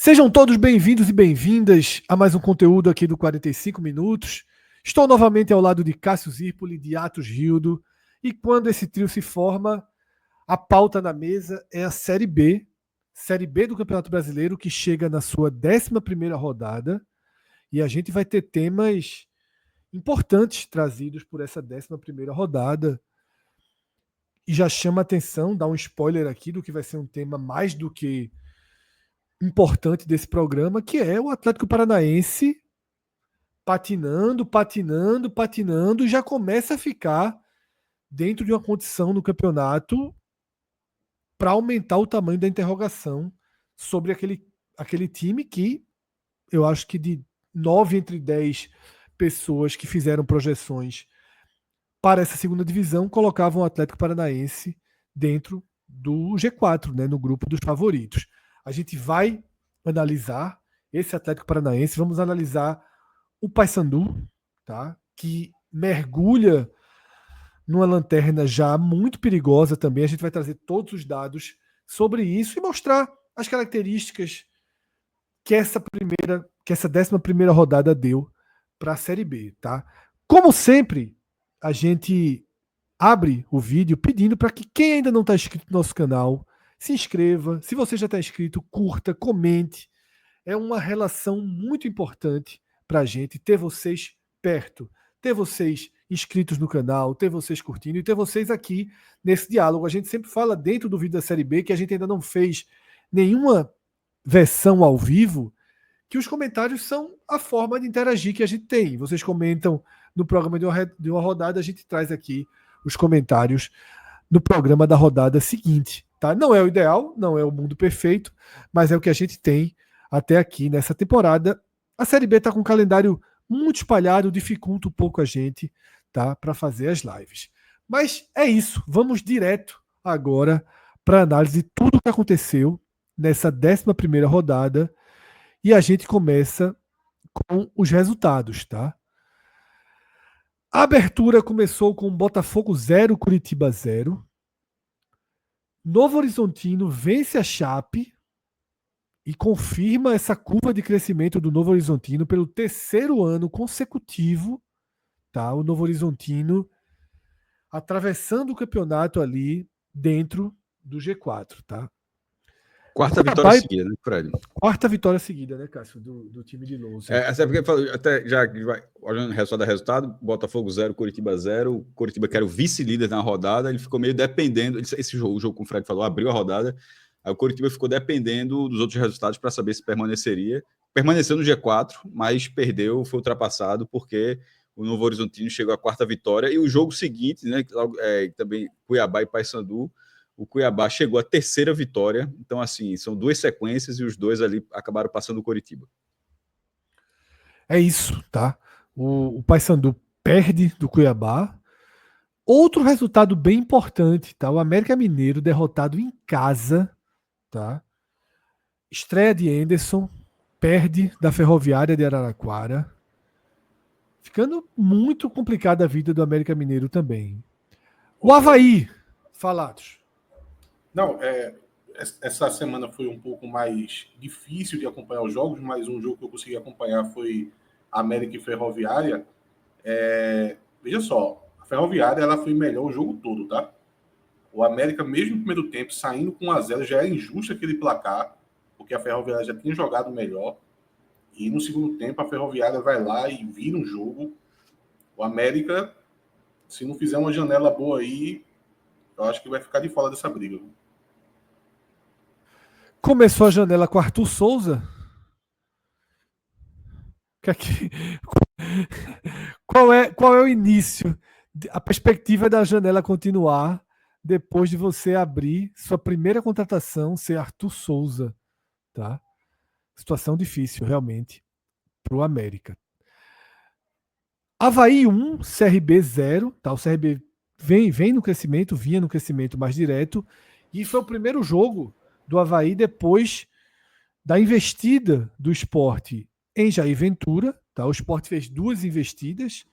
Sejam todos bem-vindos e bem-vindas a mais um conteúdo aqui do 45 Minutos. Estou novamente ao lado de Cássio Zirpoli, de Atos Gildo, e quando esse trio se forma, a pauta na mesa é a Série B do Campeonato Brasileiro, que chega na sua 11ª rodada, e a gente vai ter temas importantes trazidos por essa 11ª rodada, e já chama a atenção, dá um spoiler aqui do que vai ser um tema mais do que importante desse programa, que é o Atlético Paranaense patinando, e já começa a ficar dentro de uma condição no campeonato para aumentar o tamanho da interrogação sobre aquele time que eu acho que de 9 entre 10 pessoas que fizeram projeções para essa segunda divisão colocavam o Atlético Paranaense dentro do G4, né, no grupo dos favoritos. A gente vai analisar esse Atlético Paranaense, vamos analisar o Paysandu, tá, que mergulha numa lanterna já muito perigosa também. A gente vai trazer todos os dados sobre isso e mostrar as características que essa 11ª rodada deu para a Série B, tá? Como sempre, a gente abre o vídeo pedindo para que quem ainda não está inscrito no nosso canal se inscreva. Se você já está inscrito, curta, comente. É uma relação muito importante para a gente ter vocês perto, ter vocês inscritos no canal, ter vocês curtindo e ter vocês aqui nesse diálogo. A gente sempre fala dentro do vídeo da Série B que a gente ainda não fez nenhuma versão ao vivo, que os comentários são a forma de interagir que a gente tem. Vocês comentam no programa de uma rodada, a gente traz aqui os comentários no programa da rodada seguinte. Tá? Não é o ideal, não é o mundo perfeito, mas é o que a gente tem até aqui nessa temporada. A Série B está com um calendário muito espalhado, dificulta um pouco a gente, tá, para fazer as lives. Mas é isso, vamos direto agora para a análise de tudo o que aconteceu nessa 11ª rodada e a gente começa com os resultados, tá? A abertura começou com Botafogo 0, Curitiba 0. Novo Horizontino vence a Chape e confirma essa curva de crescimento do Novo Horizontino pelo 3º ano consecutivo, tá? O Novo Horizontino atravessando o campeonato ali dentro do G4, tá? Quarta vitória seguida, né, Fred? Quarta vitória seguida, né, Cássio, do time de Lousa. Até porque, até já olhando o resultado, Botafogo 0, Curitiba 0. Curitiba, que era o vice-líder na rodada, ele ficou meio dependendo. O jogo, como o Fred falou, abriu a rodada. Aí o Curitiba ficou dependendo dos outros resultados para saber se permaneceria. Permaneceu no G4, mas perdeu, foi ultrapassado, porque o Novo Horizontino chegou à quarta vitória. E o jogo seguinte, né, também Cuiabá e Paysandu, o Cuiabá chegou à 3ª vitória. Então, assim, são 2 sequências e os 2 ali acabaram passando o Coritiba. É isso, tá? O Paysandu perde do Cuiabá. Outro resultado bem importante, tá? O América Mineiro derrotado em casa, tá? Estreia de Anderson, perde da Ferroviária de Araraquara. Ficando muito complicada a vida do América Mineiro também. O Avaí, falados. Não, essa semana foi um pouco mais difícil de acompanhar os jogos, mas um jogo que eu consegui acompanhar foi América e Ferroviária. Veja só, a Ferroviária ela foi melhor o jogo todo, tá? O América, mesmo no primeiro tempo, saindo com 1-0, já era injusto aquele placar, porque a Ferroviária já tinha jogado melhor. E no segundo tempo, a Ferroviária vai lá e vira um jogo. O América, se não fizer uma janela boa aí, eu acho que vai ficar de fora dessa briga. Começou a janela com Arthur Souza. Qual é o início? A perspectiva da janela continuar depois de você abrir sua primeira contratação ser Arthur Souza, tá? Situação difícil, realmente, para o América. Avaí 1, CRB 0, tá? O CRB vem no crescimento, vinha no crescimento mais direto, e foi o primeiro jogo do Avaí depois da investida do Sport em Jair Ventura, tá? O Sport fez 2 investidas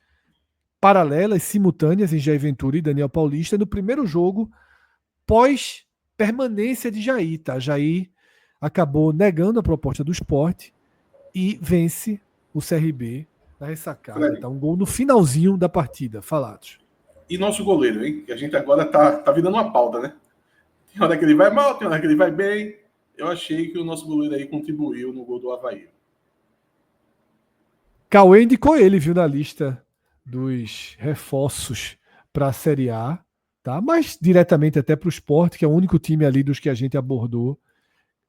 paralelas, simultâneas em Jair Ventura e Daniel Paulista no primeiro jogo pós permanência de Jair, tá? Jair acabou negando a proposta do Sport e vence o CRB na ressacada. Fred. Tá um gol no finalzinho da partida. Falados. E nosso goleiro, hein? Que a gente agora tá virando uma pauta, né? Tem hora que ele vai mal, tem hora que ele vai bem. Eu achei que o nosso goleiro aí contribuiu no gol do Avaí. Cauê indicou ele, viu, na lista dos reforços para a Série A, tá? Mas diretamente até para o Sport, que é o único time ali dos que a gente abordou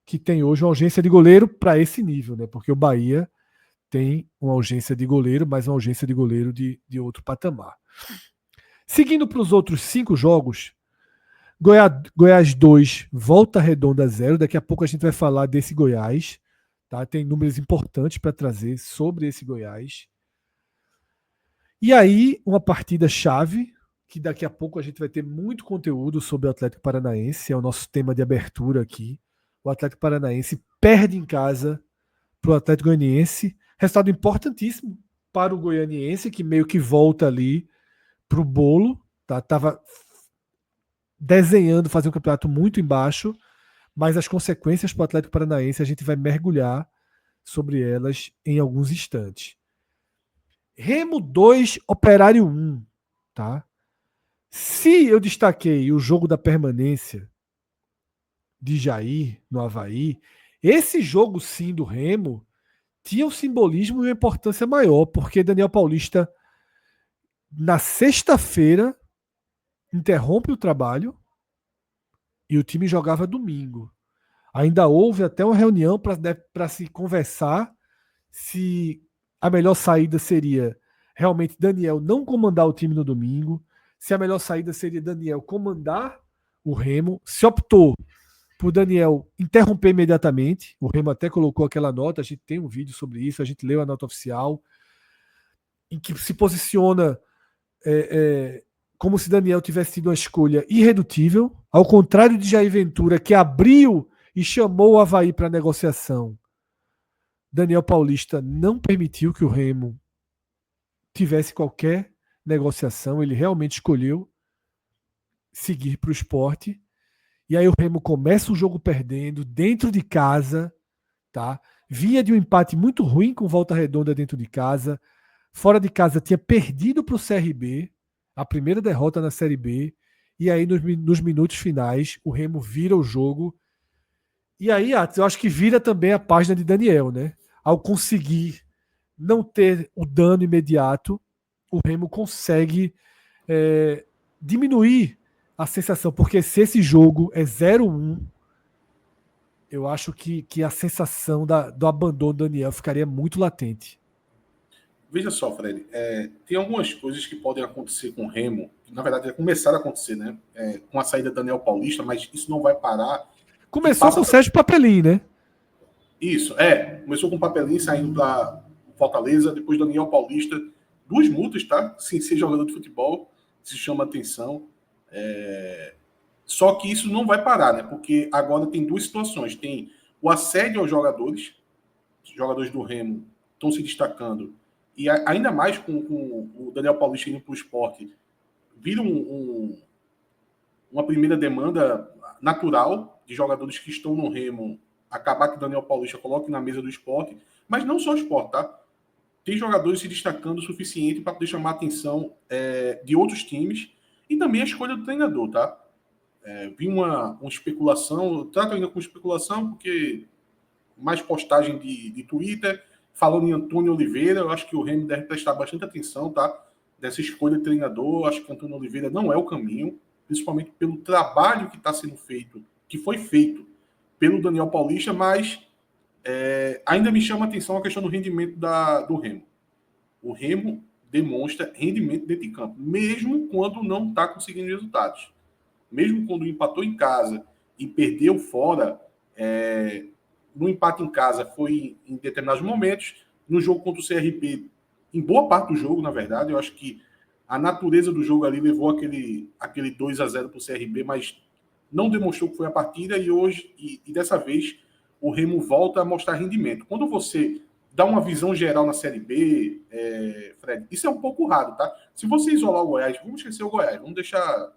que tem hoje uma urgência de goleiro para esse nível, né? Porque o Bahia tem uma urgência de goleiro, mas uma urgência de goleiro de outro patamar. Seguindo para os outros 5 jogos, Goiás 2, Volta Redonda 0. Daqui a pouco a gente vai falar desse Goiás. Tá? Tem números importantes para trazer sobre esse Goiás. E aí, uma partida chave, que daqui a pouco a gente vai ter muito conteúdo sobre o Atlético Paranaense, é o nosso tema de abertura aqui. O Atlético Paranaense perde em casa para o Atlético Goianiense. Resultado importantíssimo para o Goianiense, que meio que volta ali para o bolo. Tá? Tava desenhando fazer um campeonato muito embaixo, mas as consequências para o Atlético Paranaense a gente vai mergulhar sobre elas em alguns instantes. Remo 2, Operário 1. Tá? Se eu destaquei o jogo da permanência de Jair no Avaí, esse jogo sim do Remo tinha um simbolismo e uma importância maior, porque Daniel Paulista, na sexta-feira, interrompe o trabalho e o time jogava domingo. Ainda houve até uma reunião para se conversar se a melhor saída seria realmente Daniel não comandar o time no domingo, se a melhor saída seria Daniel comandar o Remo. Se optou por Daniel interromper imediatamente, o Remo até colocou aquela nota, a gente tem um vídeo sobre isso, a gente leu a nota oficial, em que se posiciona como se Daniel tivesse sido uma escolha irredutível, ao contrário de Jair Ventura, que abriu e chamou o Avaí para negociação. Daniel Paulista não permitiu que o Remo tivesse qualquer negociação, ele realmente escolheu seguir para o Sport. E aí o Remo começa o jogo perdendo, dentro de casa, tá? Vinha de um empate muito ruim com Volta Redonda dentro de casa, fora de casa tinha perdido para o CRB, a primeira derrota na Série B, e aí nos minutos finais o Remo vira o jogo. E aí, eu acho que vira também a página de Daniel, né? Ao conseguir não ter o dano imediato, o Remo consegue diminuir a sensação, porque se esse jogo é 0-1, eu acho que a sensação do abandono do Daniel ficaria muito latente. Veja só, Fred, tem algumas coisas que podem acontecer com o Remo, que na verdade já começaram a acontecer, né? Com a saída do Daniel Paulista, mas isso não vai parar. Começou com o Sérgio Papelim, né? Isso, começou com o Papelim saindo para Fortaleza, depois Daniel Paulista, 2 multas, tá? Sem ser jogador de futebol, se chama atenção. Só que isso não vai parar, né? Porque agora tem 2 situações. Tem o assédio aos jogadores, os jogadores do Remo estão se destacando, e ainda mais com o Daniel Paulista indo para o Sport, vira uma primeira demanda natural de jogadores que estão no Remo acabar que o Daniel Paulista coloque na mesa do Sport, mas não só o Sport, tá? Tem jogadores se destacando o suficiente para poder chamar a atenção de outros times e também a escolha do treinador, tá? Vi uma especulação, eu trato ainda com especulação porque mais postagem de Twitter falando em Antônio Oliveira. Eu acho que o Remo deve prestar bastante atenção, tá? Dessa escolha de treinador. Eu acho que Antônio Oliveira não é o caminho, principalmente pelo trabalho que está sendo feito, que foi feito pelo Daniel Paulista, mas ainda me chama a atenção a questão do rendimento do Remo. O Remo demonstra rendimento dentro de campo, mesmo quando não está conseguindo resultados. Mesmo quando empatou em casa e perdeu fora, no empate em casa foi em determinados momentos. No jogo contra o CRB, em boa parte do jogo, na verdade, eu acho que a natureza do jogo ali levou aquele 2-0 para o CRB, mas não demonstrou que foi a partida, e hoje, e dessa vez, o Remo volta a mostrar rendimento. Quando você dá uma visão geral na Série B, Fred, isso é um pouco raro, tá? Se você isolar o Goiás, vamos esquecer o Goiás, vamos deixar...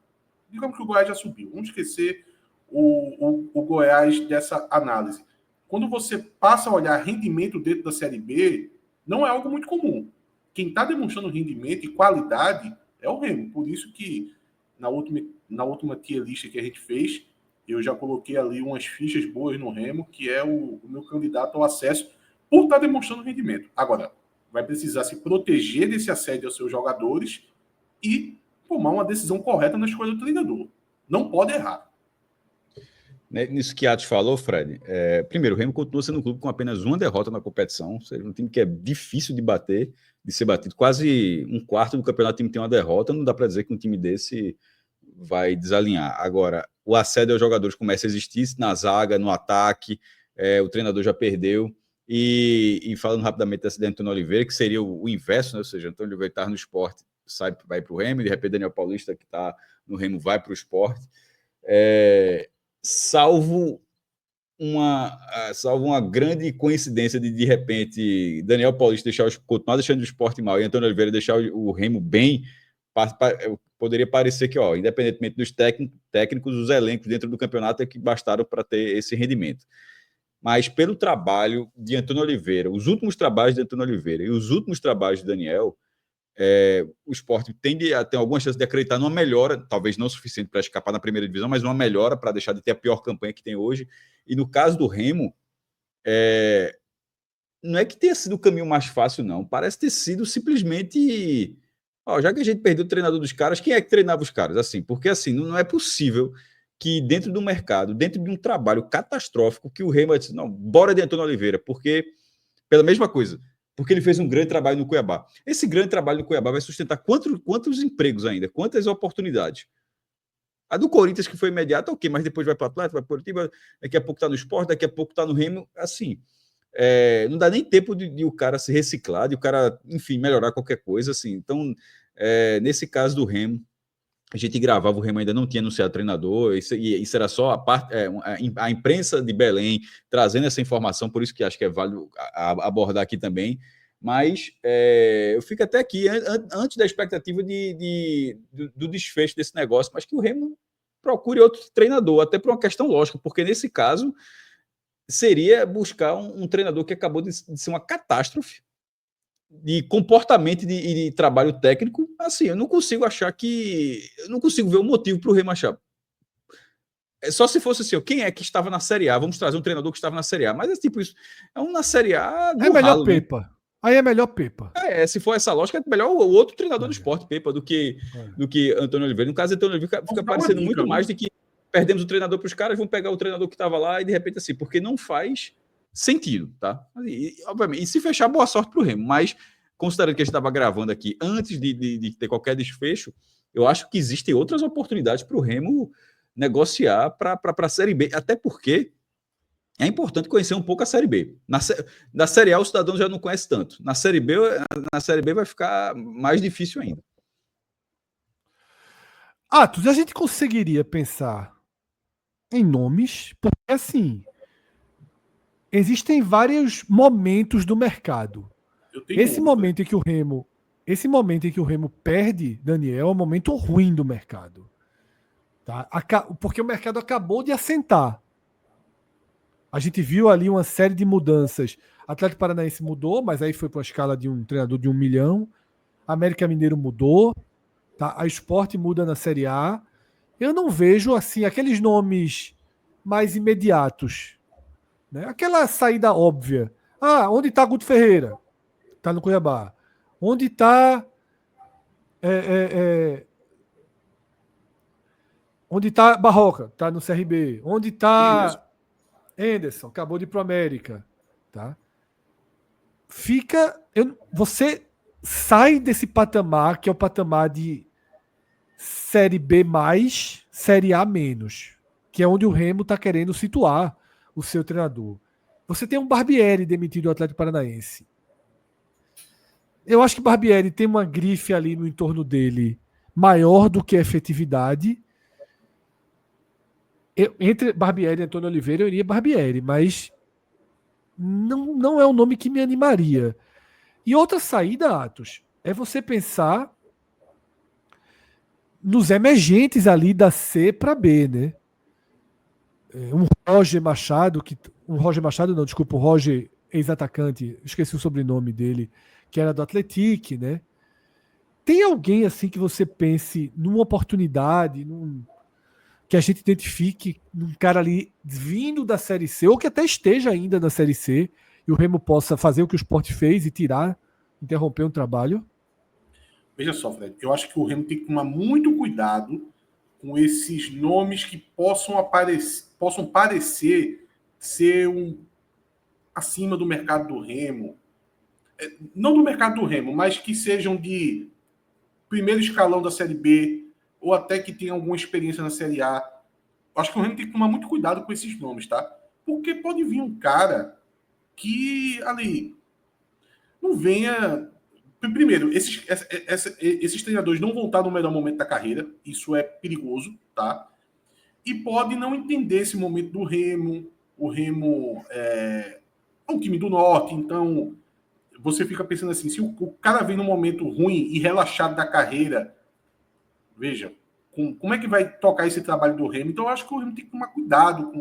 Digamos que o Goiás já subiu, vamos esquecer o Goiás dessa análise. quando você passa a olhar rendimento dentro da Série B, não é algo muito comum. Quem está demonstrando rendimento e qualidade é o Remo. Por isso que na última tier list que a gente fez, eu já coloquei ali umas fichas boas no Remo, que é o meu candidato ao acesso, por estar demonstrando rendimento. Agora, vai precisar se proteger desse assédio aos seus jogadores e tomar uma decisão correta na escolha do treinador. Não pode errar. Nisso que Atos falou, Fred, primeiro, o Remo continua sendo um clube com apenas uma derrota na competição, ou seja, um time que é difícil de bater, de ser batido. Quase um quarto do campeonato o time tem uma derrota, não dá para dizer que um time desse vai desalinhar. Agora, o assédio aos jogadores começa a existir na zaga, no ataque, o treinador já perdeu. E falando rapidamente dessa de Antônio Oliveira, que seria o inverso, né? Ou seja, Antônio Oliveira está no Sport, vai para o Remo, de repente Daniel Paulista, que está no Remo, vai para o Sport. Salvo uma grande coincidência de repente, Daniel Paulista continuar deixando o Sport mal e Antônio Oliveira deixar o Remo bem, poderia parecer que, independentemente dos técnicos, os elencos dentro do campeonato é que bastaram para ter esse rendimento. Mas pelo trabalho de Antônio Oliveira, os últimos trabalhos de Antônio Oliveira e os últimos trabalhos de Daniel, o Sport tende a ter alguma chance de acreditar numa melhora, talvez não suficiente para escapar na primeira divisão, mas uma melhora para deixar de ter a pior campanha que tem hoje. E no caso do Remo, não é que tenha sido o caminho mais fácil, não. Parece ter sido simplesmente... já que a gente perdeu o treinador dos caras, quem é que treinava os caras? Assim, porque assim, não é possível que dentro do mercado, dentro de um trabalho catastrófico, que o Remo disse, não, bora de Antônio Oliveira, porque, pela mesma coisa, porque ele fez um grande trabalho no Cuiabá. Esse grande trabalho no Cuiabá vai sustentar quantos empregos ainda, quantas oportunidades? A do Corinthians, que foi imediata, ok, mas depois vai para o Atlético, vai para o Curitiba, daqui a pouco está no Sport, daqui a pouco está no Remo, assim, não dá nem tempo de o cara se reciclar, de o cara, enfim, melhorar qualquer coisa, assim. Então, nesse caso do Remo, a gente gravava, o Remo ainda não tinha anunciado treinador, isso era só a imprensa de Belém trazendo essa informação, por isso que acho que é válido abordar aqui também. Mas eu fico até aqui, antes da expectativa do desfecho desse negócio, mas que o Remo procure outro treinador, até por uma questão lógica, porque nesse caso seria buscar um treinador que acabou de ser uma catástrofe de comportamento e de trabalho técnico. Assim, eu não consigo ver o motivo para o Remo achar. Só se fosse assim, quem é que estava na Série A? Vamos trazer um treinador que estava na Série A. Mas é tipo isso. Na Série A. É melhor Pepa. Aí é melhor Pepa. Se for essa lógica, é melhor o outro treinador do Sport, Pepa, do que Antônio Oliveira. No caso, Antônio Oliveira fica parecendo muito mais de que perdemos o treinador para os caras, vão pegar o treinador que estava lá e de repente assim, porque não faz sentido, tá? Obviamente, e se fechar, boa sorte para o Remo, mas considerando que a gente estava gravando aqui antes de ter qualquer desfecho, eu acho que existem outras oportunidades para o Remo negociar para a Série B, até porque é importante conhecer um pouco a Série B. Na Série A o cidadão já não conhece tanto. Na Série B vai ficar mais difícil ainda. Atos, a gente conseguiria pensar em nomes, porque assim, existem vários momentos do mercado. Esse momento em que o Remo perde, Daniel, é um momento ruim do mercado. Tá? Porque o mercado acabou de assentar. A gente viu ali uma série de mudanças. Atlético Paranaense mudou, mas aí foi para a escala de um treinador de 1 milhão. América Mineiro mudou. Tá? A Sport muda na Série A. Eu não vejo assim aqueles nomes mais imediatos. Né? Aquela saída óbvia. Onde está Guto Ferreira? Está no Cuiabá. Onde está... Onde está Barroca? Está no CRB. Onde está Anderson? Acabou de ir para o América. Tá? Você sai desse patamar, que é o patamar de Série B+, Série A-, que é onde o Remo está querendo situar o seu treinador. Você tem um Barbieri demitido do Atlético Paranaense. Eu acho que Barbieri tem uma grife ali no entorno dele maior do que a efetividade. Entre Barbieri e Antônio Oliveira, eu iria Barbieri, mas não é um nome que me animaria. E outra saída, Atos, é você pensar nos emergentes ali da C para B, né? Um Roger Machado, que um Roger Machado, não, desculpa, o Roger, ex-atacante, esqueci o sobrenome dele, que era do Atlético, né? Tem alguém assim que você pense numa oportunidade, que a gente identifique num cara ali vindo da Série C, ou que até esteja ainda na Série C, e o Remo possa fazer o que o Sport fez e tirar, interromper um trabalho? Veja só, Fred, eu acho que o Remo tem que tomar muito cuidado com esses nomes que possam parecer ser acima do mercado do Remo. Não do mercado do Remo, mas que sejam de primeiro escalão da Série B, ou até que tenham alguma experiência na Série A. Acho que o Remo tem que tomar muito cuidado com esses nomes, tá? Porque pode vir um cara que ali não venha. Primeiro, esses treinadores não vão estar no melhor momento da carreira, isso é perigoso, tá? E pode não entender esse momento do Remo. O Remo é um time do Norte, então você fica pensando assim: se o cara vem num momento ruim e relaxado da carreira, veja, como é que vai tocar esse trabalho do Remo? Então, eu acho que o Remo tem que tomar cuidado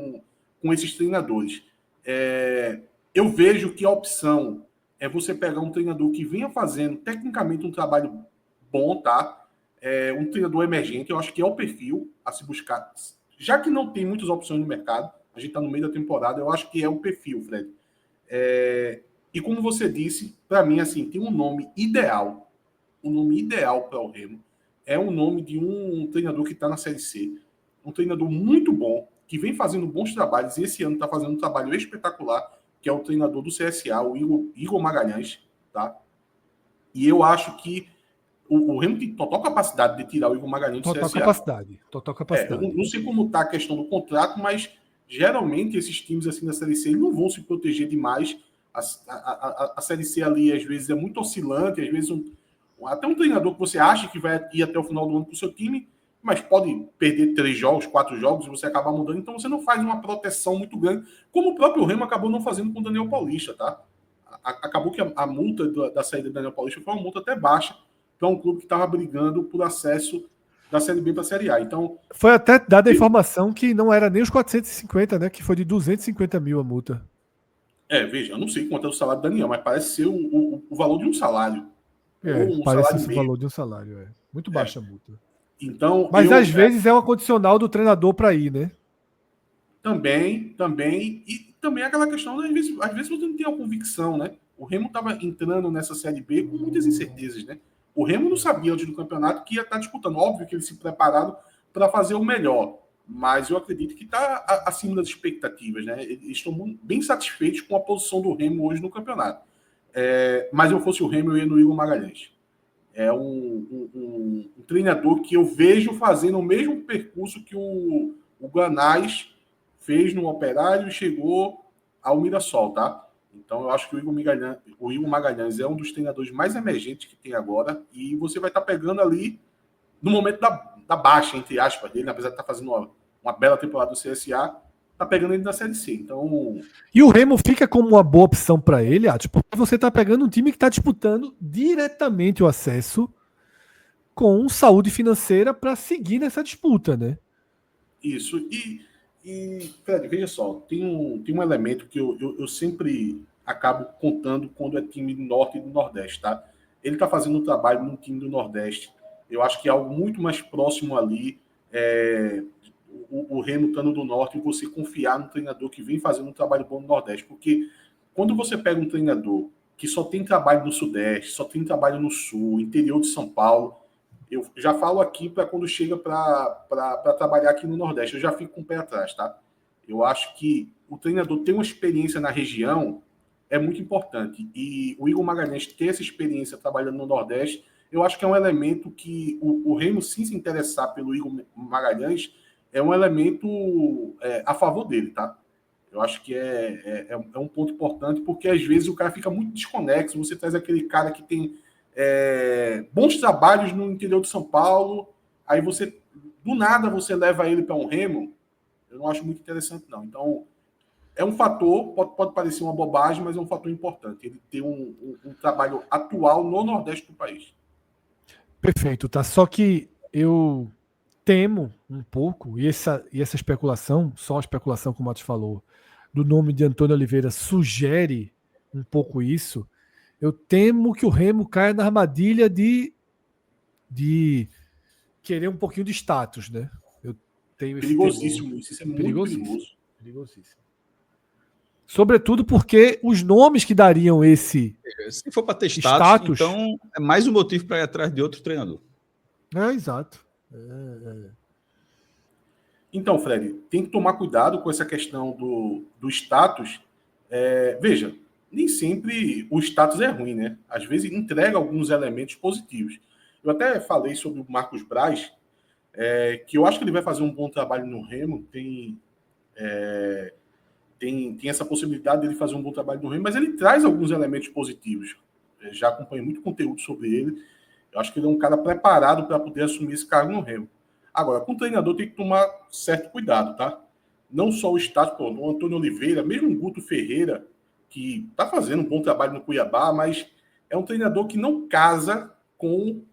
com esses treinadores. Eu vejo que a opção é você pegar um treinador que venha fazendo tecnicamente um trabalho bom, tá? Um treinador emergente, eu acho que é o perfil a se buscar. Já que não tem muitas opções no mercado, a gente está no meio da temporada, eu acho que é o perfil, Fred. E como você disse, para mim, assim, tem um nome ideal para o Remo. É o nome de um treinador que está na Série C. Um treinador muito bom, que vem fazendo bons trabalhos, e esse ano está fazendo um trabalho espetacular, que é o treinador do CSA, o Igor Magalhães, tá? E eu acho que o Remo tem total capacidade de tirar o Igor Magalhães do CSA. Total capacidade. Eu não sei como está a questão do contrato, mas geralmente esses times assim da Série C não vão se proteger demais. A Série C ali, às vezes, é muito oscilante, às vezes até um treinador que você acha que vai ir até o final do ano com o seu time, mas pode perder 3 jogos, 4 jogos, e você acabar mudando, então você não faz uma proteção muito grande, como o próprio Remo acabou não fazendo com o Daniel Paulista, tá? Acabou que a multa da saída do Daniel Paulista foi uma multa até baixa, para um clube que estava brigando por acesso da Série B para a Série A. Então, foi até dada a informação que não era nem os 450, né? Que foi de 250 mil a multa. Veja, eu não sei quanto é o salário do Daniel, mas parece ser o valor de um salário. Parece esse valor de um salário. Muito baixa a multa. Então, mas às vezes é uma condicional do treinador para ir, né? Também. E também aquela questão, às vezes você não tem uma convicção, né? O Remo estava entrando nessa Série B com muitas incertezas, né? O Remo não sabia antes do campeonato que ia estar disputando. Óbvio que eles se prepararam para fazer o melhor, mas eu acredito que está acima das expectativas, né? Eles estão bem satisfeitos com a posição do Remo hoje no campeonato. Mas eu fosse o Remo, eu ia no Igor Magalhães. É um treinador que eu vejo fazendo o mesmo percurso que o Granais fez no Operário e chegou ao Mirassol, tá? Então eu acho que o Igor Magalhães é um dos treinadores mais emergentes que tem agora, e você vai estar pegando ali no momento da baixa, entre aspas, dele, apesar de estar fazendo uma bela temporada do CSA, tá pegando ele na Série C. Então... E o Remo fica como uma boa opção para ele, porque você tá pegando um time que está disputando diretamente o acesso com saúde financeira para seguir nessa disputa, né? Isso. E Fred, veja só, tem um elemento que eu sempre acabo contando quando é time do Norte e do Nordeste, tá? Ele tá fazendo um trabalho no time do Nordeste. Eu acho que é algo muito mais próximo ali, o Remo estando do Norte, e você confiar no treinador que vem fazendo um trabalho bom no Nordeste. Porque quando você pega um treinador que só tem trabalho no Sudeste, só tem trabalho no Sul, interior de São Paulo, eu já falo aqui para quando chega para trabalhar aqui no Nordeste, eu já fico com o pé atrás, tá? Eu acho que o treinador ter uma experiência na região é muito importante. E o Igor Magalhães ter essa experiência trabalhando no Nordeste, eu acho que é um elemento que o Remo, sim, se interessar pelo Igor Magalhães, é um elemento a favor dele, tá? Eu acho que é um ponto importante, porque às vezes o cara fica muito desconexo, você traz aquele cara que tem bons trabalhos no interior de São Paulo, aí você, do nada, você leva ele para um Remo, eu não acho muito interessante, não. Então, é um fator, pode parecer uma bobagem, mas é um fator importante, ele ter um trabalho atual no Nordeste do país. Perfeito, tá? Só que eu temo um pouco, e essa especulação, só a especulação, como o Matos falou, do nome de Antônio Oliveira sugere um pouco isso, eu temo que o Remo caia na armadilha de querer um pouquinho de status, né? Eu tenho esse Perigosíssimo isso é muito perigoso. Perigosíssimo. Sobretudo porque os nomes que dariam esse se for para ter status, então é mais um motivo para ir atrás de outro treinador. Exato. Então, Fred, tem que tomar cuidado com essa questão do status. Veja, nem sempre o status é ruim, né? Às vezes entrega alguns elementos positivos. Eu até falei sobre o Marcos Braz, que eu acho que ele vai fazer um bom trabalho no Remo, tem essa possibilidade dele fazer um bom trabalho no Remo, mas ele traz alguns elementos positivos. Já acompanhei muito conteúdo sobre ele. Eu acho que ele é um cara preparado para poder assumir esse cargo no Remo. Agora, com o treinador tem que tomar certo cuidado, tá? Não só o status, o Antônio Oliveira, mesmo o Guto Ferreira, que está fazendo um bom trabalho no Cuiabá, mas é um treinador que não casa com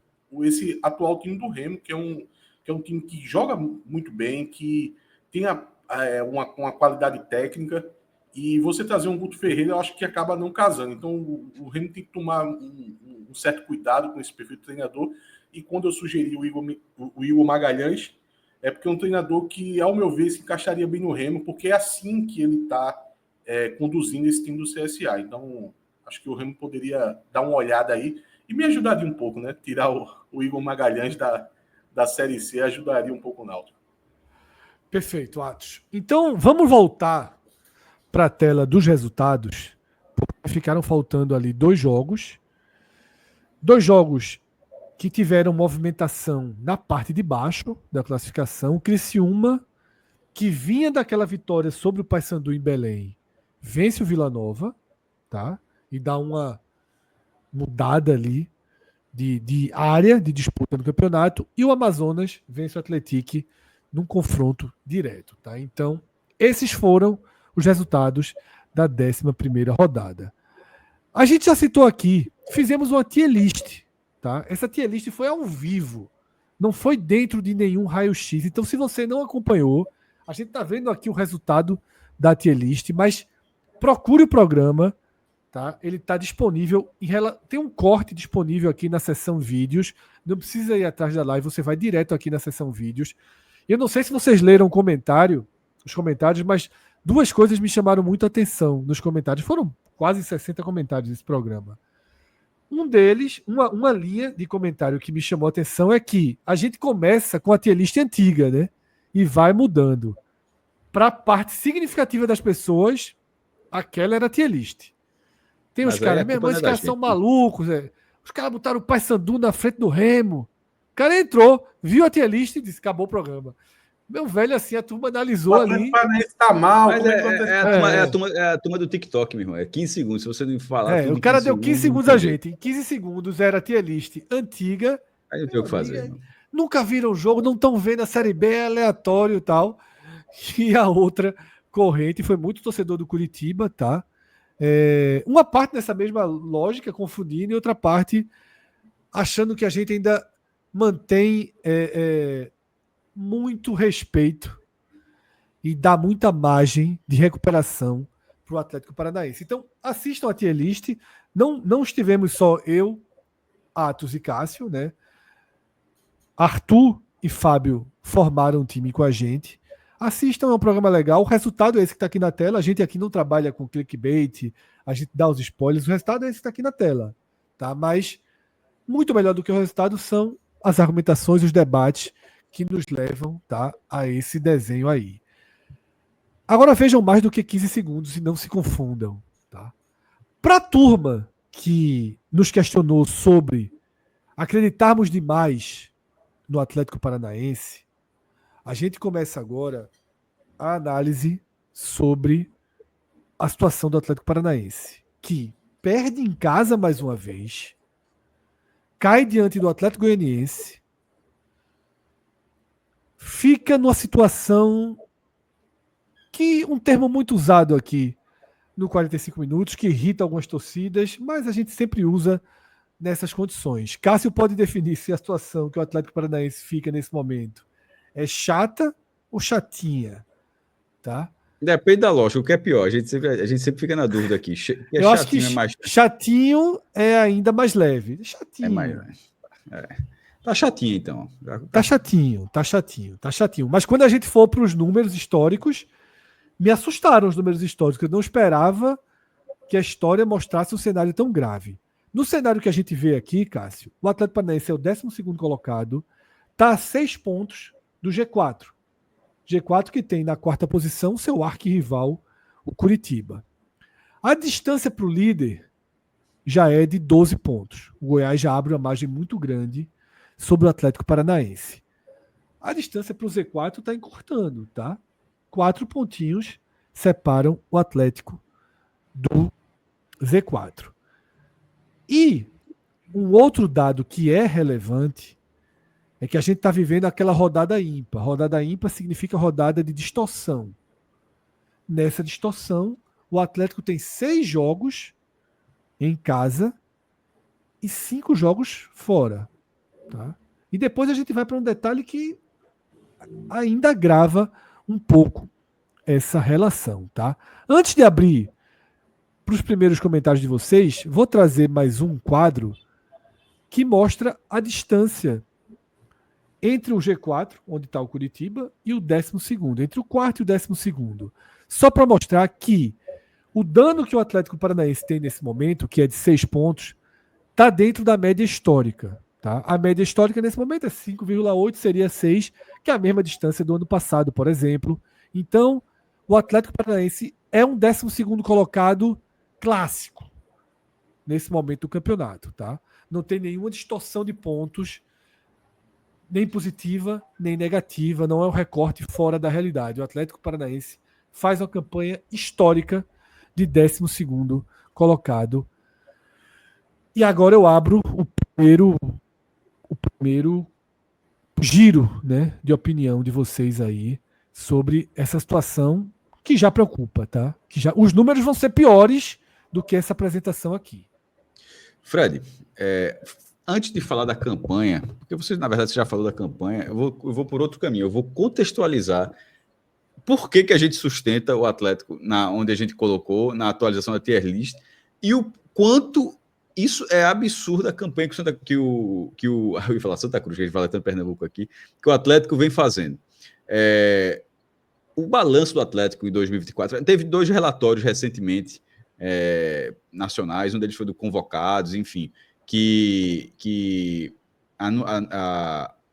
esse atual time do Remo, que é um time que joga muito bem, que tem uma qualidade técnica, e você trazer um Guto Ferreira, eu acho que acaba não casando. Então, o Remo tem que tomar um certo cuidado com esse perfil de treinador, e quando eu sugeri o Igor Magalhães, é porque é um treinador que, ao meu ver, se encaixaria bem no Remo, porque é assim que ele está conduzindo esse time do CSA. Então, acho que o Remo poderia dar uma olhada aí, e me ajudaria um pouco, né? Tirar o Igor Magalhães da Série C ajudaria um pouco o Náutico. Perfeito, Atos. Então, vamos voltar para a tela dos resultados, porque ficaram faltando ali 2 jogos. 2 jogos que tiveram movimentação na parte de baixo da classificação. O Criciúma, que vinha daquela vitória sobre o Paysandu em Belém, vence o Vila Nova, tá? E dá uma mudada ali de área de disputa no campeonato. E o Amazonas vence o Atlético num confronto direto, tá? Então, esses foram os resultados da 11ª rodada. A gente já citou aqui, fizemos uma tier list, tá? Essa tier list foi ao vivo, não foi dentro de nenhum raio-x. Então, se você não acompanhou, a gente está vendo aqui o resultado da tier list, mas procure o programa, tá? Ele está disponível, tem um corte disponível aqui na seção vídeos, não precisa ir atrás da live, você vai direto aqui na seção vídeos. Eu não sei se vocês leram os comentários, mas 2 coisas me chamaram muito a atenção nos comentários. Foram quase 60 comentários desse programa. Um deles, uma linha de comentário que me chamou a atenção é que a gente começa com a tier list antiga, né? E vai mudando. Para a parte significativa das pessoas, aquela era a tier list. Tem os caras, meu irmão, esses caras são malucos. Os caras botaram o Paysandu na frente do Remo. O cara entrou, viu a tier list e disse, acabou o programa. Meu velho, assim, a turma analisou ali. Tá mal, mas é a turma do TikTok, meu irmão. É 15 segundos. Se você não falar. O cara deu 15 segundos a gente. Em 15 segundos era a tier list antiga. Aí não tem o que fazer. Irmão. Nunca viram o jogo, não estão vendo a Série B, é aleatório e tal. E a outra corrente foi muito torcedor do Curitiba, tá? Uma parte nessa mesma lógica, confundindo, e outra parte achando que a gente ainda mantém muito respeito e dá muita margem de recuperação para o Atlético Paranaense. Então, assistam a tier list. Não estivemos só eu, Atos e Cássio, né? Arthur e Fábio formaram um time com a gente. Assistam, é um programa legal. O resultado é esse que está aqui na tela. A gente aqui não trabalha com clickbait, a gente dá os spoilers. O resultado é esse que está aqui na tela. Tá? Mas muito melhor do que o resultado são as argumentações, os debates que nos levam, tá, a esse desenho aí. Agora vejam mais do que 15 segundos e não se confundam. Tá? Para a turma que nos questionou sobre acreditarmos demais no Atlético Paranaense, a gente começa agora a análise sobre a situação do Atlético Paranaense, que perde em casa mais uma vez, cai diante do Atlético Goianiense, fica numa situação que, um termo muito usado aqui no 45 minutos, que irrita algumas torcidas, mas a gente sempre usa nessas condições. Cássio pode definir se a situação que o Atlético Paranaense fica nesse momento é chata ou chatinha, tá? Depende da lógica, o que é pior. A gente sempre fica na dúvida aqui. Eu acho que chatinho é ainda mais leve. Chatinho. É mais. Tá chatinho, então. Tá chatinho. Mas quando a gente for para os números históricos, me assustaram os números históricos. Eu não esperava que a história mostrasse um cenário tão grave. No cenário que a gente vê aqui, Cássio, o Atlético Paranaense é o 12º colocado, está a 6 pontos do G4. G4 que tem na 4ª posição seu arquirrival, o Curitiba. A distância para o líder já é de 12 pontos. O Goiás já abre uma margem muito grande sobre o Atlético Paranaense. A distância para o Z4 está encurtando, tá? 4 pontinhos separam o Atlético do Z4. E um outro dado que é relevante é que a gente está vivendo aquela rodada ímpar. Rodada ímpar significa rodada de distorção. Nessa distorção, o Atlético tem 6 jogos em casa e 5 jogos fora. Tá? E depois a gente vai para um detalhe que ainda agrava um pouco essa relação. Tá? Antes de abrir para os primeiros comentários de vocês, vou trazer mais um quadro que mostra a distância entre o G4, onde está o Curitiba, e o 12º, entre o 4º e o 12º. Só para mostrar que o dano que o Atlético Paranaense tem nesse momento, que é de 6 pontos, está dentro da média histórica. Tá? A média histórica nesse momento é 5,8, seria 6, que é a mesma distância do ano passado, por exemplo. Então, o Atlético Paranaense é um 12º colocado clássico nesse momento do campeonato. Tá? Não tem nenhuma distorção de pontos, nem positiva, nem negativa, não é um recorte fora da realidade. O Atlético Paranaense faz uma campanha histórica de 12º colocado. E agora eu abro o primeiro giro, né, de opinião de vocês aí sobre essa situação que já preocupa, tá? Os números vão ser piores do que essa apresentação aqui. Fred, antes de falar da campanha, porque você, na verdade, já falou da campanha, eu vou por outro caminho, eu vou contextualizar por que a gente sustenta o Atlético onde a gente colocou, na atualização da tier list, e o quanto isso é absurdo a campanha eu ia falar Santa Cruz, que a gente fala tanto Pernambuco aqui, que o Atlético vem fazendo. O balanço do Atlético em 2024, teve 2 relatórios recentemente nacionais, um deles foi do Convocados, enfim, que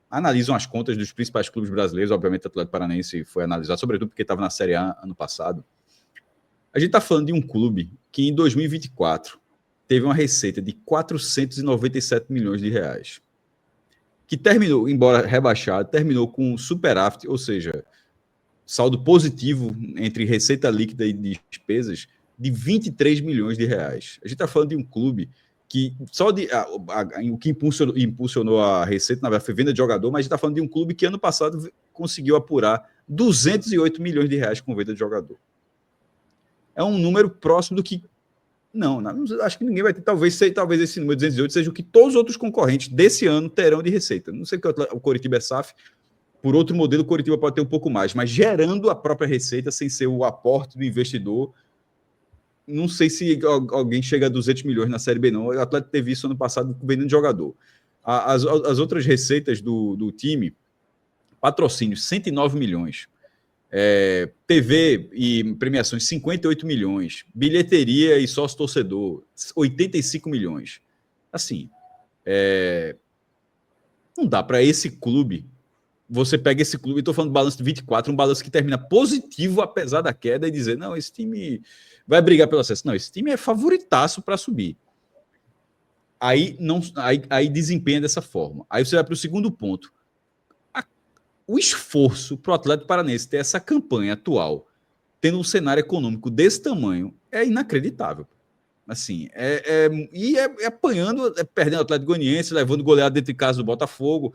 analisam as contas dos principais clubes brasileiros. Obviamente o Atlético Paranaense foi analisado, sobretudo porque estava na Série A ano passado. A gente está falando de um clube que em 2024 teve uma receita de 497 milhões de reais, que terminou, embora rebaixado, terminou com um superávit, ou seja, saldo positivo entre receita líquida e despesas de 23 milhões de reais. A gente está falando de um clube que só o que impulsionou a receita, na verdade, foi venda de jogador, mas a gente está falando de um clube que ano passado conseguiu apurar 208 milhões de reais com venda de jogador. É um número próximo do que... Não, acho que ninguém vai ter. Talvez esse número 208 seja o que todos os outros concorrentes desse ano terão de receita. Não sei porque o Coritiba é SAF, por outro modelo, o Coritiba pode ter um pouco mais, mas gerando a própria receita sem ser o aporte do investidor. Não sei se alguém chega a 200 milhões na Série B, não. O Atlético teve isso ano passado vendendo jogador. As outras receitas do time, patrocínio, 109 milhões. TV e premiações, 58 milhões. Bilheteria e sócio-torcedor, 85 milhões. Assim, não dá para esse clube... Você pega esse clube, estou falando do balanço de 24, um balanço que termina positivo apesar da queda, e dizer, não, esse time vai brigar pelo acesso. Não, esse time é favoritaço para subir. Aí desempenha dessa forma. Aí você vai para o segundo ponto. O esforço para o Atlético Paranaense ter essa campanha atual, tendo um cenário econômico desse tamanho, é inacreditável. Assim, apanhando, perdendo o Atlético Goianiense, levando goleado dentro de casa do Botafogo,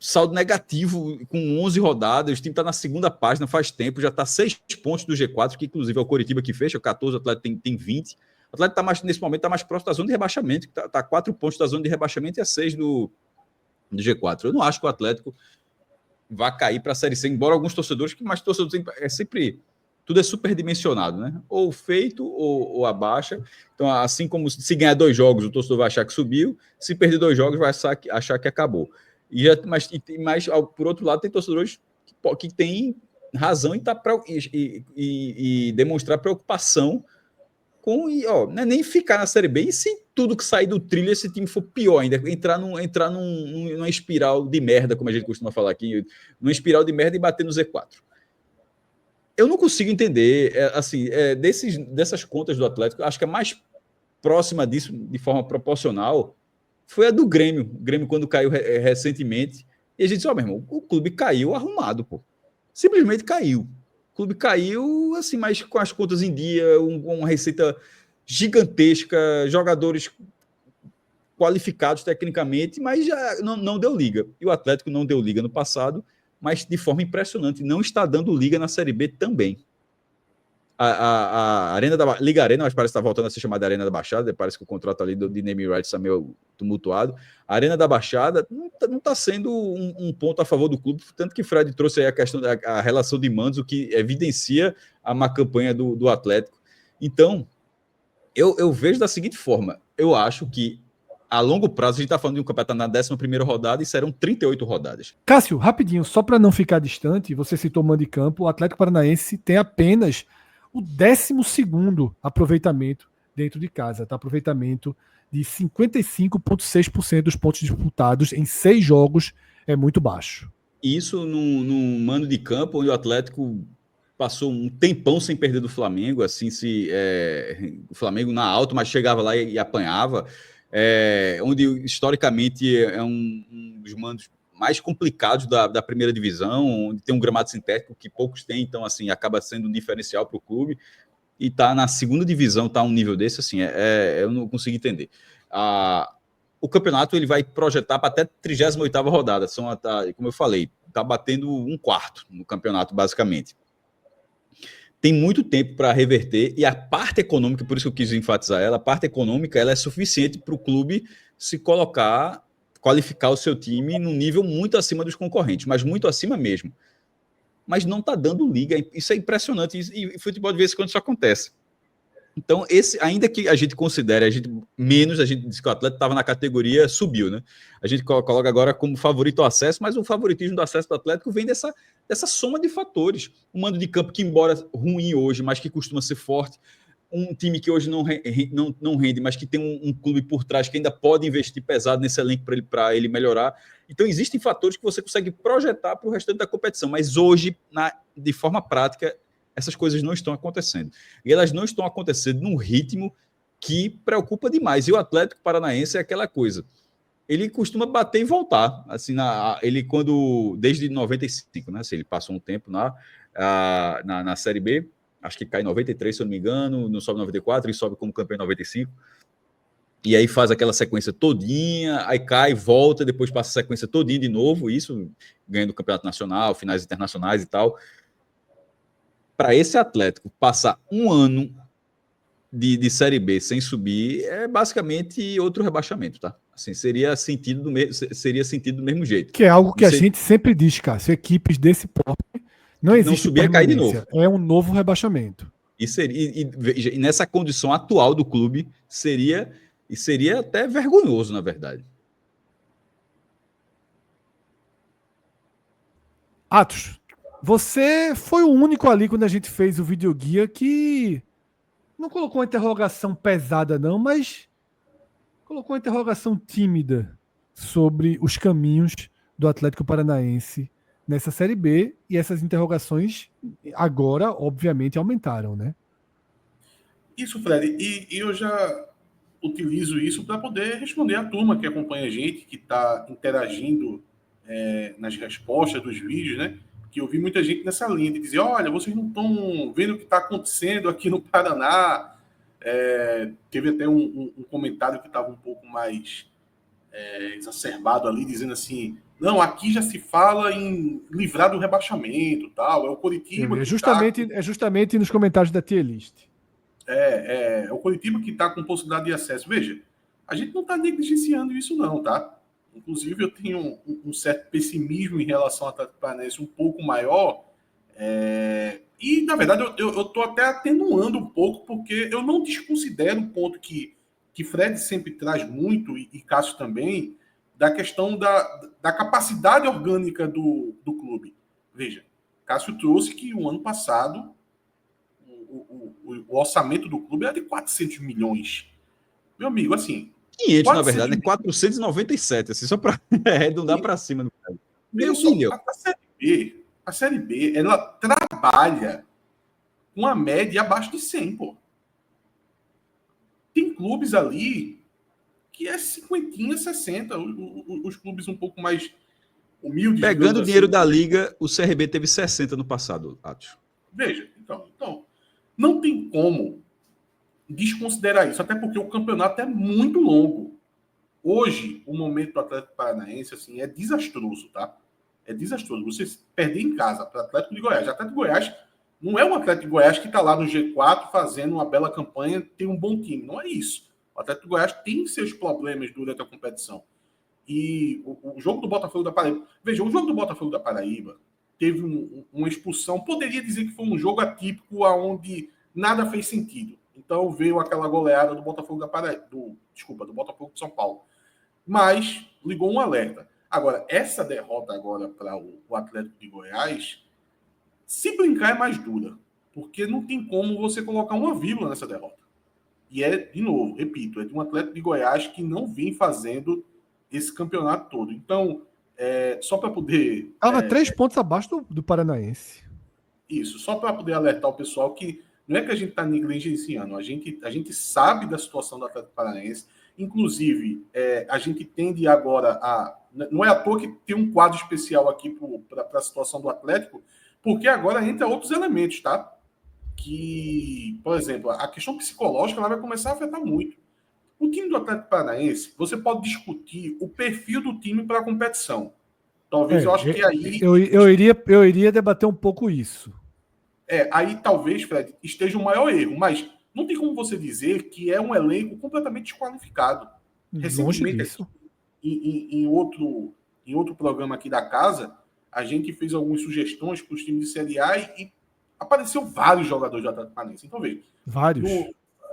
saldo negativo com 11 rodadas, o time está na segunda página faz tempo, já está 6 pontos do G4, que inclusive é o Coritiba que fecha, o 14, o Atlético tem 20. O Atlético nesse momento está mais próximo da zona de rebaixamento, que está 4 pontos da zona de rebaixamento e a 6 do G4. Eu não acho que o Atlético vai cair para a Série C, embora alguns torcedores, mas torcedores é sempre... Tudo é superdimensionado, né? Ou feito ou abaixa. Então, assim como se ganhar 2 jogos, o torcedor vai achar que subiu. Se perder 2 jogos, vai achar que acabou. Mas, por outro lado, tem torcedores que têm razão em e demonstrar preocupação com... não é nem ficar na Série B. E se tudo que sair do trilho, esse time for pior ainda, entrar numa espiral de merda, como a gente costuma falar aqui, numa espiral de merda e bater no Z4. Eu não consigo entender, dessas contas do Atlético, acho que a mais próxima disso, de forma proporcional, foi a do Grêmio. O Grêmio, quando caiu recentemente, e a gente disse, meu irmão, o clube caiu arrumado, pô. Simplesmente caiu. O clube caiu, assim, mas com as contas em dia, uma receita gigantesca, jogadores qualificados tecnicamente, mas já não deu liga. E o Atlético não deu liga no passado, mas de forma impressionante, não está dando liga na Série B também. A Arena da Liga Arena, mas parece que está voltando a ser chamada Arena da Baixada, parece que o contrato ali de naming rights está meio tumultuado. A Arena da Baixada não está sendo um ponto a favor do clube, tanto que Fred trouxe aí a questão da relação de mandos, o que evidencia a má campanha do Atlético. Então, eu vejo da seguinte forma, eu acho que a longo prazo, a gente está falando de um campeonato na 11ª rodada e serão 38 rodadas. Cássio, rapidinho, só para não ficar distante, você citou o mando de campo, o Atlético Paranaense tem apenas o 12º aproveitamento dentro de casa, tá? Aproveitamento de 55,6% dos pontos disputados em 6 jogos é muito baixo. Isso num mando de campo onde o Atlético passou um tempão sem perder do Flamengo, assim, o Flamengo na alta, mas chegava lá e apanhava. Onde historicamente é um dos mandos mais complicados da primeira divisão, onde tem um gramado sintético que poucos têm, então assim, acaba sendo um diferencial para o clube, e tá na segunda divisão, tá um nível desse, assim, eu não consigo entender. O campeonato ele vai projetar para até 38ª rodada, como eu falei, tá batendo 1/4 no campeonato, basicamente. Tem muito tempo para reverter, e a parte econômica, por isso que eu quis enfatizar ela, a parte econômica ela é suficiente para o clube se qualificar o seu time num nível muito acima dos concorrentes, mas muito acima mesmo. Mas não está dando liga, isso é impressionante, e futebol de vez em quando isso acontece. Então, ainda que a gente considere, a gente diz que o Atlético estava na categoria, subiu, né? A gente coloca agora como favorito ao acesso, mas o favoritismo do acesso do Atlético vem dessa soma de fatores. Um mando de campo que, embora ruim hoje, mas que costuma ser forte, um time que hoje não rende, mas que tem um clube por trás que ainda pode investir pesado nesse elenco para ele melhorar. Então, existem fatores que você consegue projetar para o restante da competição, mas hoje, de forma prática, essas coisas não estão acontecendo. E elas não estão acontecendo num ritmo que preocupa demais. E o Atlético Paranaense é aquela coisa. Ele costuma bater e voltar. Assim, desde 95, né? Assim, ele passou um tempo na Série B, acho que cai em 93, se eu não me engano, não sobe em 94, e sobe como campeão em 95. E aí faz aquela sequência todinha, aí cai, volta, depois passa a sequência todinha de novo, isso ganhando o campeonato nacional, finais internacionais e tal. Para esse Atlético passar um ano de Série B sem subir é basicamente outro rebaixamento, tá? Assim, seria sentido do mesmo jeito. Que é algo que a gente sempre diz, Cássio, equipes desse porte não existe. Não subir é cair de novo. É um novo rebaixamento. E nessa condição atual do clube, seria até vergonhoso, na verdade. Atos, você foi o único ali quando a gente fez o videoguia que não colocou uma interrogação pesada não, mas colocou uma interrogação tímida sobre os caminhos do Atlético Paranaense nessa Série B, e essas interrogações agora, obviamente, aumentaram, né? Isso, Fred, e eu já utilizo isso para poder responder a turma que acompanha a gente, que está interagindo nas respostas dos vídeos, né? Que eu vi muita gente nessa linha de dizer, olha, vocês não estão vendo o que está acontecendo aqui no Paraná. Teve até um comentário que estava um pouco mais exacerbado ali, dizendo assim, não, aqui já se fala em livrar do rebaixamento, tal, é o Coritiba... É justamente nos comentários da tier list. É o Coritiba que está com possibilidade de acesso. Veja, a gente não está negligenciando isso não, tá? Inclusive, eu tenho um certo pessimismo em relação ao Atlético Paranaense um pouco maior. E, na verdade, eu estou até atenuando um pouco, porque eu não desconsidero o ponto que Fred sempre traz muito, e Cássio também, da questão da capacidade orgânica do clube. Veja, Cássio trouxe que o ano passado o orçamento do clube era de 400 milhões. Meu amigo, assim... 500, na verdade, é 497, assim, só para arredondar para cima. Meio milhão. A Série B, ela trabalha com a média abaixo de 100, pô. Tem clubes ali que é 50, 60, os clubes um pouco mais humildes. Pegando o dinheiro da Liga, o CRB teve 60 no passado, Atos. Veja, então, não tem como desconsiderar isso, até porque o campeonato é muito longo. Hoje, o momento do Atlético Paranaense assim, é desastroso, tá? É desastroso. Você perder em casa para o Atlético de Goiás. O Atlético de Goiás não é um Atlético de Goiás que está lá no G4 fazendo uma bela campanha, tem um bom time. Não é isso. O Atlético de Goiás tem seus problemas durante a competição. E o jogo do Botafogo da Paraíba... Veja, o jogo do Botafogo da Paraíba teve uma expulsão. Poderia dizer que foi um jogo atípico onde nada fez sentido. Então veio aquela goleada do Botafogo da Paraíba, do Botafogo de São Paulo. Mas ligou um alerta. Agora, essa derrota agora para o Atlético de Goiás, se brincar, é mais dura. Porque não tem como você colocar uma vírgula nessa derrota. E de novo, repito, é de um Atlético de Goiás que não vem fazendo esse campeonato todo. Então, só para poder... Estava 3 pontos abaixo do Paranaense. Isso, só para poder alertar o pessoal que não é que a gente está negligenciando, a gente sabe da situação do Atlético Paranaense. Inclusive, a gente tende agora a... Não é à toa que tem um quadro especial aqui para a situação do Atlético, porque agora entra outros elementos, tá? Que, por exemplo, a questão psicológica ela vai começar a afetar muito. O time do Atlético Paranaense, você pode discutir o perfil do time para a competição. Talvez eu acho que aí... Eu iria debater um pouco isso. Aí talvez, Fred, esteja o maior erro, mas não tem como você dizer que é um elenco completamente desqualificado. Recentemente, em outro programa aqui da casa, a gente fez algumas sugestões para os times de Série A e apareceu vários jogadores do Atlético Paranaense. Então, veja. Vários.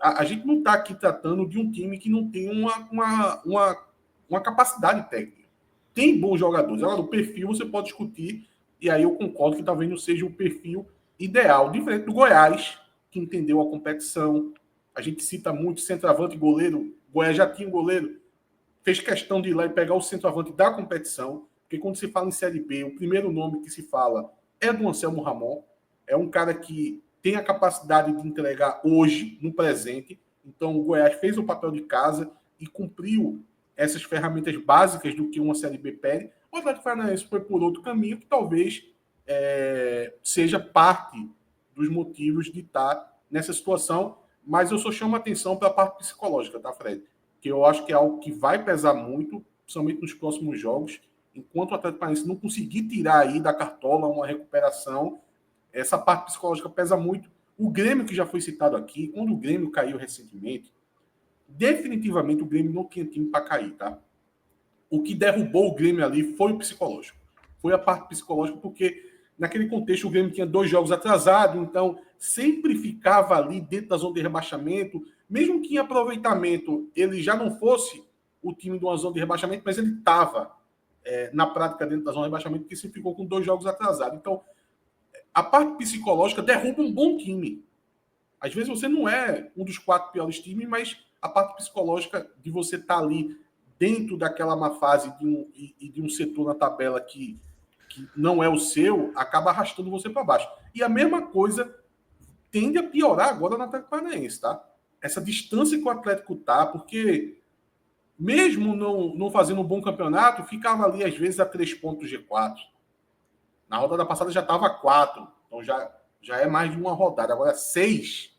A gente não está aqui tratando de um time que não tem uma capacidade técnica. Tem bons jogadores. Agora, o perfil você pode discutir, e aí eu concordo que talvez não seja o perfil ideal, diferente do Goiás, que entendeu a competição. A gente cita muito centroavante e goleiro. O Goiás já tinha um goleiro, fez questão de ir lá e pegar o centroavante da competição, porque quando se fala em Série B, o primeiro nome que se fala é do Anselmo Ramon. É um cara que tem a capacidade de entregar hoje, no presente. Então, o Goiás fez o papel de casa e cumpriu essas ferramentas básicas do que uma Série B pede. O Atlético Paranaense foi por outro caminho que talvez seja parte dos motivos de estar nessa situação, mas eu só chamo a atenção para a parte psicológica, tá, Fred? Que eu acho que é algo que vai pesar muito, principalmente nos próximos jogos, enquanto o Atlético Paranaense não conseguir tirar aí da cartola uma recuperação, essa parte psicológica pesa muito. O Grêmio, que já foi citado aqui, quando o Grêmio caiu recentemente, definitivamente o Grêmio não tinha time para cair, tá? O que derrubou o Grêmio ali foi o psicológico. Foi a parte psicológica, porque naquele contexto o Grêmio tinha 2 jogos atrasados, então sempre ficava ali dentro da zona de rebaixamento, mesmo que em aproveitamento ele já não fosse o time de uma zona de rebaixamento, mas ele estava na prática dentro da zona de rebaixamento, porque se ficou com 2 jogos atrasados. Então, a parte psicológica derruba um bom time. Às vezes você não é um dos 4 piores times, mas a parte psicológica de você estar ali dentro daquela má fase de um setor na tabela que não é o seu, acaba arrastando você para baixo. E a mesma coisa tende a piorar agora no Atlético Paranaense, tá? Essa distância que o Atlético tá, porque mesmo não fazendo um bom campeonato, ficava ali às vezes a 3 pontos do G4. Na rodada passada já estava 4, então já é mais de uma rodada. Agora 6.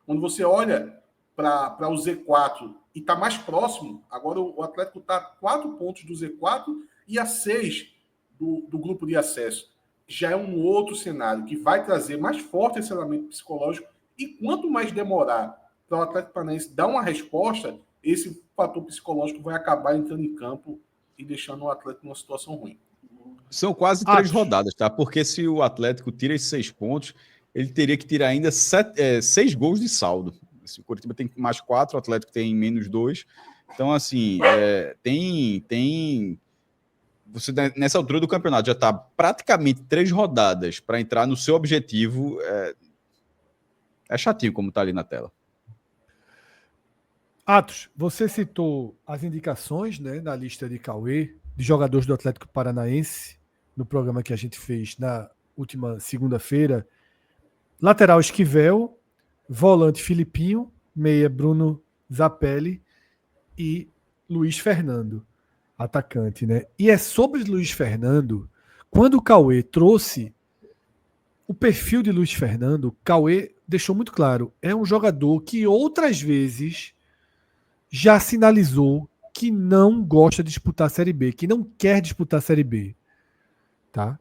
Quando você olha para o Z4 e está mais próximo, agora o Atlético está a 4 pontos do Z4 e a 6 do grupo de acesso. Já é um outro cenário que vai trazer mais forte esse elemento psicológico, e quanto mais demorar para o Atlético Paranaense dar uma resposta, esse fator psicológico vai acabar entrando em campo e deixando o Atlético numa situação ruim. São quase 3 rodadas, tá? Porque se o Atlético tira esses 6 pontos, ele teria que tirar ainda 6 gols de saldo. O Coritiba tem mais 4, o Atlético tem menos 2. Então, assim, você nessa altura do campeonato já está praticamente 3 rodadas para entrar no seu objetivo. É chatinho como está ali na tela. Atos, você citou as indicações, né, na lista de Cauê, de jogadores do Atlético Paranaense, no programa que a gente fez na última segunda-feira. Lateral Esquivel, volante Filipinho, meia Bruno Zapelli e Luiz Fernando, atacante, né? E é sobre Luiz Fernando, quando o Cauê trouxe o perfil de Luiz Fernando, Cauê deixou muito claro, é um jogador que outras vezes já sinalizou que não gosta de disputar a Série B, que não quer disputar a Série B, tá?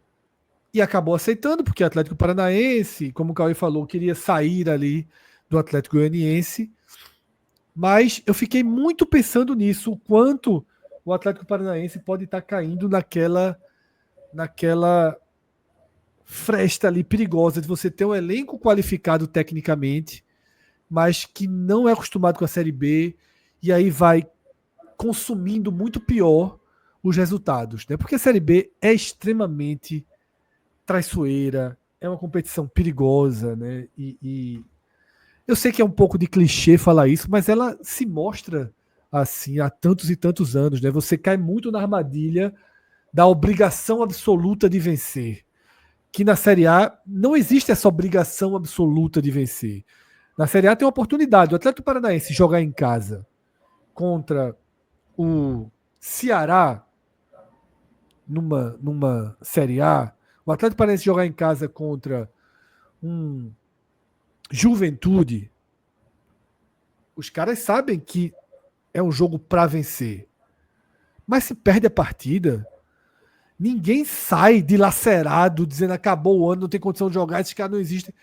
E acabou aceitando, porque o Atlético Paranaense, como o Cauê falou, queria sair ali do Atlético Goianiense. Mas eu fiquei muito pensando nisso, o quanto o Atlético Paranaense pode estar caindo naquela fresta ali perigosa de você ter um elenco qualificado tecnicamente, mas que não é acostumado com a Série B, e aí vai consumindo muito pior os resultados, né? Porque a Série B é extremamente traiçoeira, é uma competição perigosa, né? E eu sei que é um pouco de clichê falar isso, mas ela se mostra assim há tantos e tantos anos, né? Você cai muito na armadilha da obrigação absoluta de vencer. Que na Série A não existe essa obrigação absoluta de vencer. Na Série A tem uma oportunidade. O Atlético Paranaense jogar em casa contra o Ceará numa Série A, o Atlético Paranaense jogar em casa contra um Juventude, os caras sabem que é um jogo para vencer. Mas se perde a partida, ninguém sai dilacerado dizendo acabou o ano, não tem condição de jogar, esses caras não existem.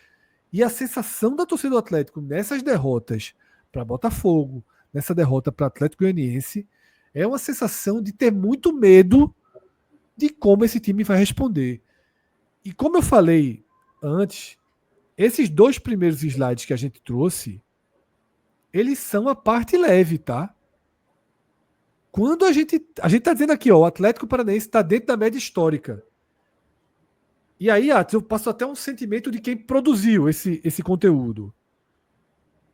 E a sensação da torcida do Atlético nessas derrotas para Botafogo, nessa derrota para Atlético Goianiense, é uma sensação de ter muito medo de como esse time vai responder. E como eu falei antes, esses 2 primeiros slides que a gente trouxe, eles são a parte leve, tá? Quando a gente tá dizendo aqui, ó, o Atlético Paranaense está dentro da média histórica. E aí, eu passo até um sentimento de quem produziu esse conteúdo.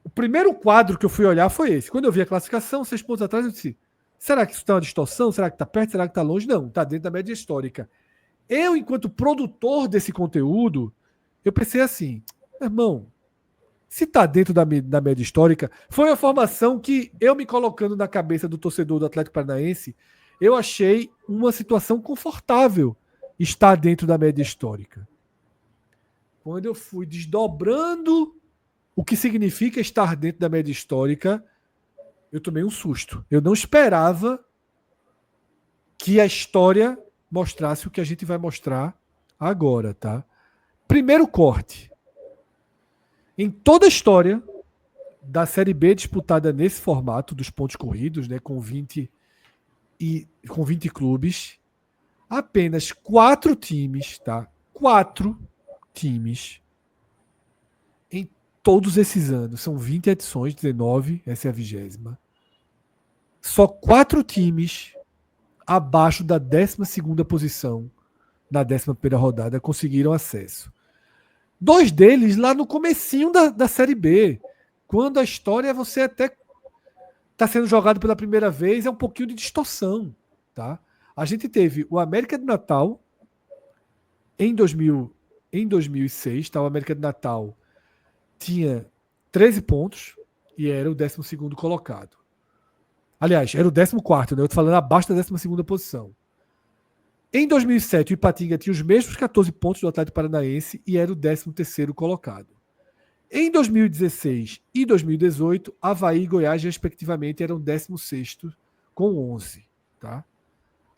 O primeiro quadro que eu fui olhar foi esse. Quando eu vi a classificação, 6 pontos atrás, eu disse, será que isso está uma distorção? Será que está perto? Será que está longe? Não, está dentro da média histórica. Eu, enquanto produtor desse conteúdo, eu pensei assim, irmão, se está dentro da média histórica, foi uma formação que eu me colocando na cabeça do torcedor do Atlético Paranaense, eu achei uma situação confortável estar dentro da média histórica. Quando eu fui desdobrando o que significa estar dentro da média histórica, eu tomei um susto. Eu não esperava que a história mostrasse o que a gente vai mostrar agora, tá? Primeiro corte. Em toda a história da Série B disputada nesse formato dos pontos corridos, né, com 20 clubes, apenas 4 times, tá? 4 times em todos esses anos. São 20 edições, 19, essa é a 20ª. Só 4 times abaixo da 12ª posição na 11ª rodada conseguiram acesso. 2 deles lá no comecinho da Série B, quando a história você até está sendo jogado pela primeira vez, é um pouquinho de distorção, tá? A gente teve o América de Natal em 2006, tá? O América de Natal tinha 13 pontos e era o 12º colocado. Aliás, era o 14º, né? Eu tô falando abaixo da 12ª posição. Em 2007, o Ipatinga tinha os mesmos 14 pontos do Atlético Paranaense e era o 13º colocado. Em 2016 e 2018, Avaí e Goiás, respectivamente, eram 16º com 11. Tá?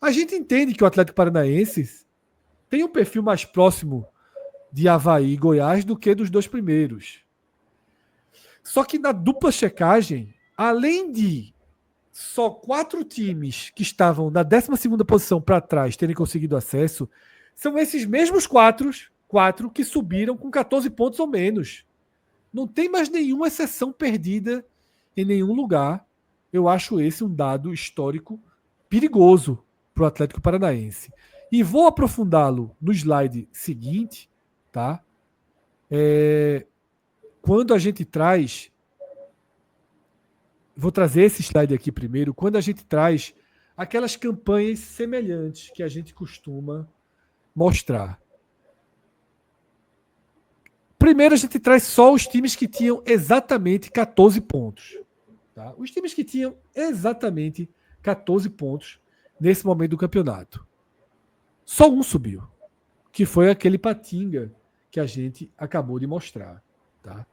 A gente entende que o Atlético Paranaense tem um perfil mais próximo de Avaí e Goiás do que dos 2 primeiros. Só que na dupla checagem, além de só 4 times que estavam na 12ª posição para trás terem conseguido acesso, são esses mesmos 4 que subiram com 14 pontos ou menos. Não tem mais nenhuma exceção perdida em nenhum lugar. Eu acho esse um dado histórico perigoso para o Atlético Paranaense. E vou aprofundá-lo no slide seguinte, tá? Quando a gente traz... Vou trazer esse slide aqui primeiro. Quando a gente traz aquelas campanhas semelhantes que a gente costuma mostrar. Primeiro, a gente traz só os times que tinham exatamente 14 pontos. Tá? Os times que tinham exatamente 14 pontos nesse momento do campeonato. Só um subiu, que foi aquele Patinga que a gente acabou de mostrar. Tá?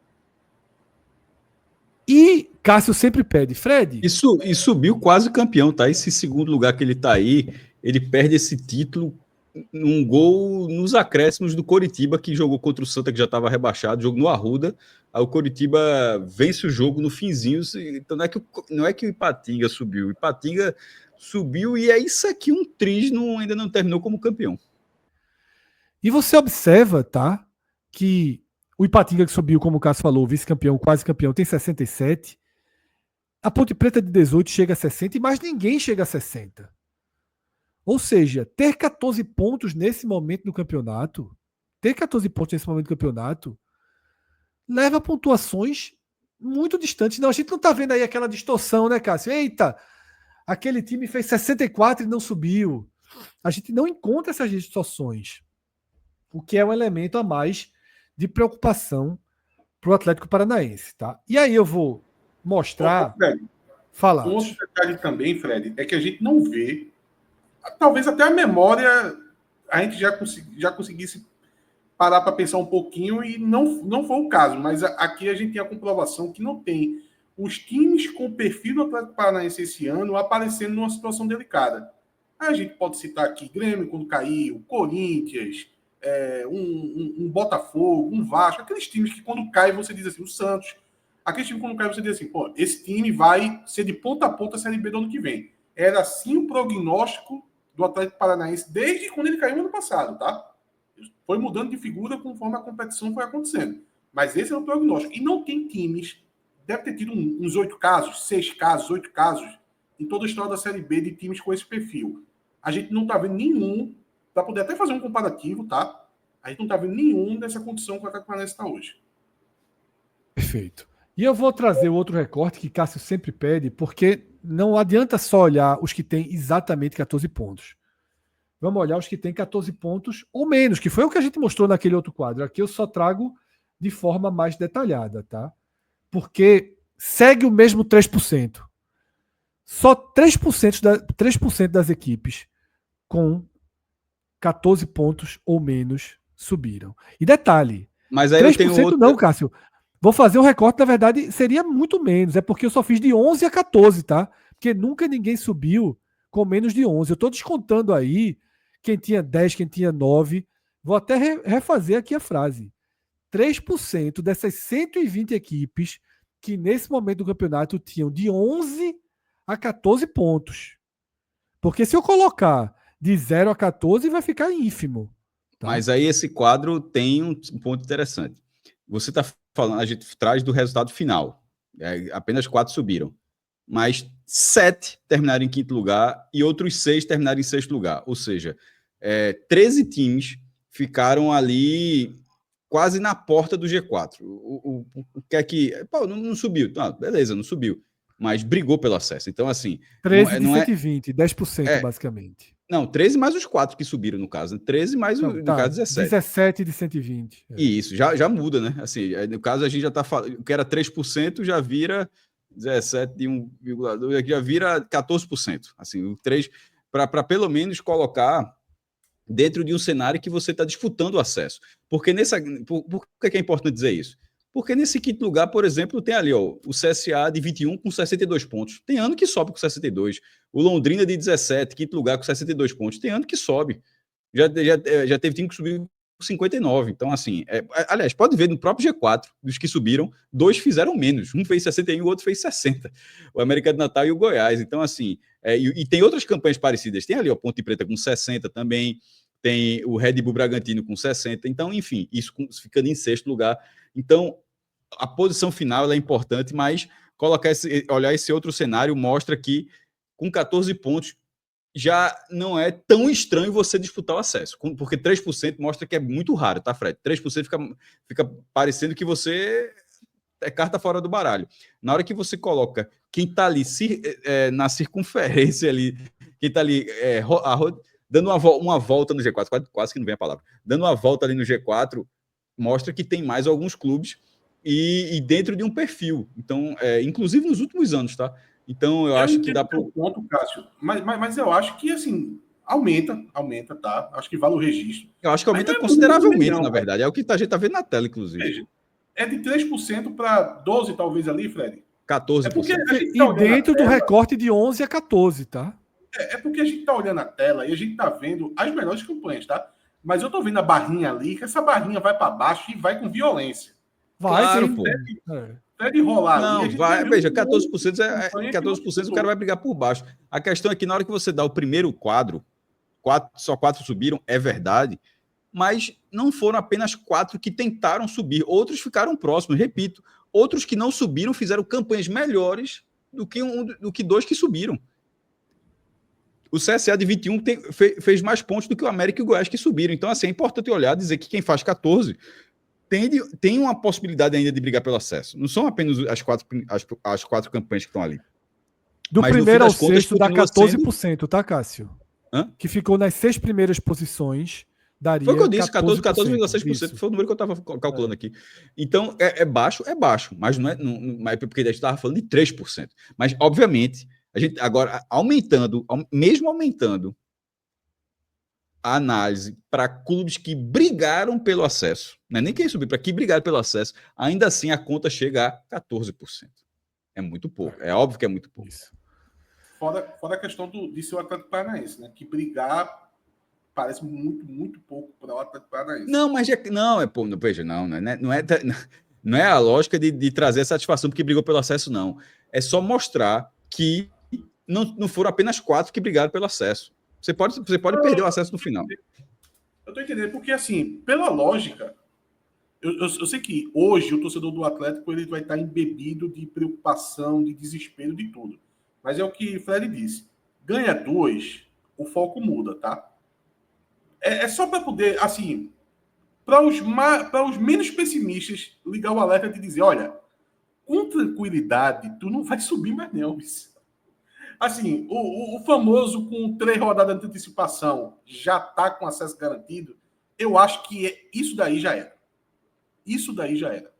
E Cássio sempre pede, Fred... E subiu quase campeão, tá? Esse segundo lugar que ele tá aí, ele perde esse título num gol nos acréscimos do Coritiba, que jogou contra o Santa, que já estava rebaixado, jogo no Arruda. Aí o Coritiba vence o jogo no finzinho. Então não é que o Ipatinga subiu. O Ipatinga subiu e é isso aqui, um triz ainda não terminou como campeão. E você observa, tá? Que o Ipatinga que subiu, como o Cássio falou, vice-campeão, quase campeão, tem 67. A Ponte Preta de 18 chega a 60 e mais ninguém chega a 60. Ou seja, ter 14 pontos nesse momento do campeonato, leva a pontuações muito distantes. Não, a gente não está vendo aí aquela distorção, né, Cássio? Eita, aquele time fez 64 e não subiu. A gente não encontra essas distorções, o que é um elemento a mais de preocupação para o Atlético Paranaense. Tá? E aí eu vou mostrar... Falar. Um outro detalhe também, Fred, é que a gente não vê, talvez até a memória, a gente já conseguisse parar para pensar um pouquinho e não foi o caso, mas aqui a gente tem a comprovação que não tem os times com o perfil do Atlético Paranaense esse ano aparecendo numa situação delicada. A gente pode citar aqui Grêmio quando caiu, Corinthians, um Botafogo, um Vasco, aqueles times que quando cai você diz assim, o Santos, aquele time quando cai você diz assim, pô, esse time vai ser de ponta a ponta a Série B do ano que vem. Era assim o prognóstico do Atlético Paranaense desde quando ele caiu no ano passado, tá? Foi mudando de figura conforme a competição foi acontecendo. Mas esse é o prognóstico. E não tem times, deve ter tido uns 8 casos, 6 casos, 8 casos, em toda a história da Série B de times com esse perfil. A gente não tá vendo nenhum, para poder até fazer um comparativo, tá? A gente não tá vendo nenhum dessa condição que o Atlético Paranaense está hoje. Perfeito. E eu vou trazer outro recorte que Cássio sempre pede, porque não adianta só olhar os que têm exatamente 14 pontos. Vamos olhar os que têm 14 pontos ou menos, que foi o que a gente mostrou naquele outro quadro. Aqui eu só trago de forma mais detalhada, tá? Porque segue o mesmo 3%. Só 3% das equipes com 14 pontos ou menos subiram. E detalhe, mas aí 3% eu tenho outro... não, Cássio. Vou fazer um recorte, na verdade, seria muito menos. É porque eu só fiz de 11 a 14, tá? Porque nunca ninguém subiu com menos de 11. Eu estou descontando aí quem tinha 10, quem tinha 9. Vou até refazer aqui a frase. 3% dessas 120 equipes que nesse momento do campeonato tinham de 11 a 14 pontos. Porque se eu colocar de 0 a 14, vai ficar ínfimo. Tá? Mas aí esse quadro tem um ponto interessante. Você está falando, a gente traz do resultado final. Apenas 4 subiram. Mas 7 terminaram em 5º lugar e outros 6 terminaram em 6º lugar. Ou seja, 13 times ficaram ali quase na porta do G4. O que é que... Pô, não subiu. Ah, beleza, não subiu. Mas brigou pelo acesso. Então, assim... 13 de 120, 10% basicamente. Não, 13 mais os 4 que subiram, no caso. 13 mais, no caso, 17. 17 de 120. E isso, já muda, né? Assim, no caso, a gente já está falando... O que era 3% já vira 17 de 1,2, já vira 14%. Assim, o 3... Para pelo menos colocar dentro de um cenário que você está disputando o acesso. Porque por que é importante dizer isso? Porque nesse 5º lugar, por exemplo, tem ali o CSA de 21 com 62 pontos. Tem ano que sobe com 62. O Londrina de 17, 5º lugar com 62 pontos. Tem ano que sobe. Já teve time que subiu 59. Então, assim, aliás, pode ver no próprio G4, dos que subiram, 2 fizeram menos. Um fez 61 e o outro fez 60. O América de Natal e o Goiás. Então, assim, e tem outras campanhas parecidas. Tem ali o Ponte Preta com 60 também, tem o Red Bull Bragantino com 60. Então, enfim, isso ficando em sexto lugar. Então, a posição final é importante, mas olhar esse outro cenário mostra que com 14 pontos já não é tão estranho você disputar o acesso, porque 3% mostra que é muito raro, tá, Fred? 3% fica parecendo que você é carta fora do baralho. Na hora que você coloca quem está ali na circunferência ali, quem está ali dando uma volta no G4, quase que não vem a palavra, dando uma volta ali no G4, mostra que tem mais alguns clubes e dentro de um perfil. Então, inclusive nos últimos anos, tá? Então, eu acho que dá para o ponto, Cássio, mas eu acho que, assim, aumenta, tá? Acho que vale o registro. Eu acho que aumenta consideravelmente, na verdade. É o que a gente está vendo na tela, inclusive. Veja, é de 3% para 12%, talvez, ali, Fred? 14%. É porque e dentro do recorte de 11 a 14, tá? É porque a gente está olhando a tela e a gente está vendo as melhores campanhas, tá? Mas eu estou vendo a barrinha ali, que essa barrinha vai para baixo e vai com violência. Vai, claro, sim, pô. Deve rolar não, ali. Vai, veja, 14%, 14% o cara vai brigar por baixo. A questão é que na hora que você dá o primeiro quadro, só 4 subiram, é verdade, mas não foram apenas 4 que tentaram subir, outros ficaram próximos, repito, outros que não subiram fizeram campanhas melhores do que 2 que subiram. O CSA de 21 fez mais pontos do que o América e o Goiás que subiram. Então, assim, é importante olhar, dizer que quem faz 14 tem uma possibilidade ainda de brigar pelo acesso. Não são apenas as 4 campanhas que estão ali. Do mas primeiro ao sexto dá 14%, tá, Cássio? Hã? Que ficou nas 6 primeiras posições. Daria foi o que eu disse, 14,6%. Foi o número que eu estava calculando aqui. Então, é baixo, mas não é porque a gente estava falando de 3%. Mas, obviamente, a gente agora, mesmo aumentando a análise para clubes que brigaram pelo acesso, não é nem quem subir, para que brigaram pelo acesso, ainda assim a conta chega a 14%. É muito pouco. É óbvio que é muito pouco. Isso. Fora a questão de ser o Atlético Paranaense, né? Que brigar parece muito, muito pouco para o Atlético Paranaense. Não, mas veja, não é a lógica de trazer satisfação porque brigou pelo acesso, não. É só mostrar que não foram apenas 4 que brigaram pelo acesso. Você pode perder o acesso no final. Eu tô entendendo, porque assim, pela lógica, eu sei que hoje o torcedor do Atlético ele vai estar embebido de preocupação, de desespero, de tudo. Mas é o que o Fred disse. Ganha 2, o foco muda, tá? É só para poder, assim, para os menos pessimistas, ligar o alerta de dizer, olha, com tranquilidade, tu não vai subir mais não, bicho. Assim, o famoso com 3 rodadas de antecipação já está com acesso garantido, eu acho que isso daí já era. Isso daí já era.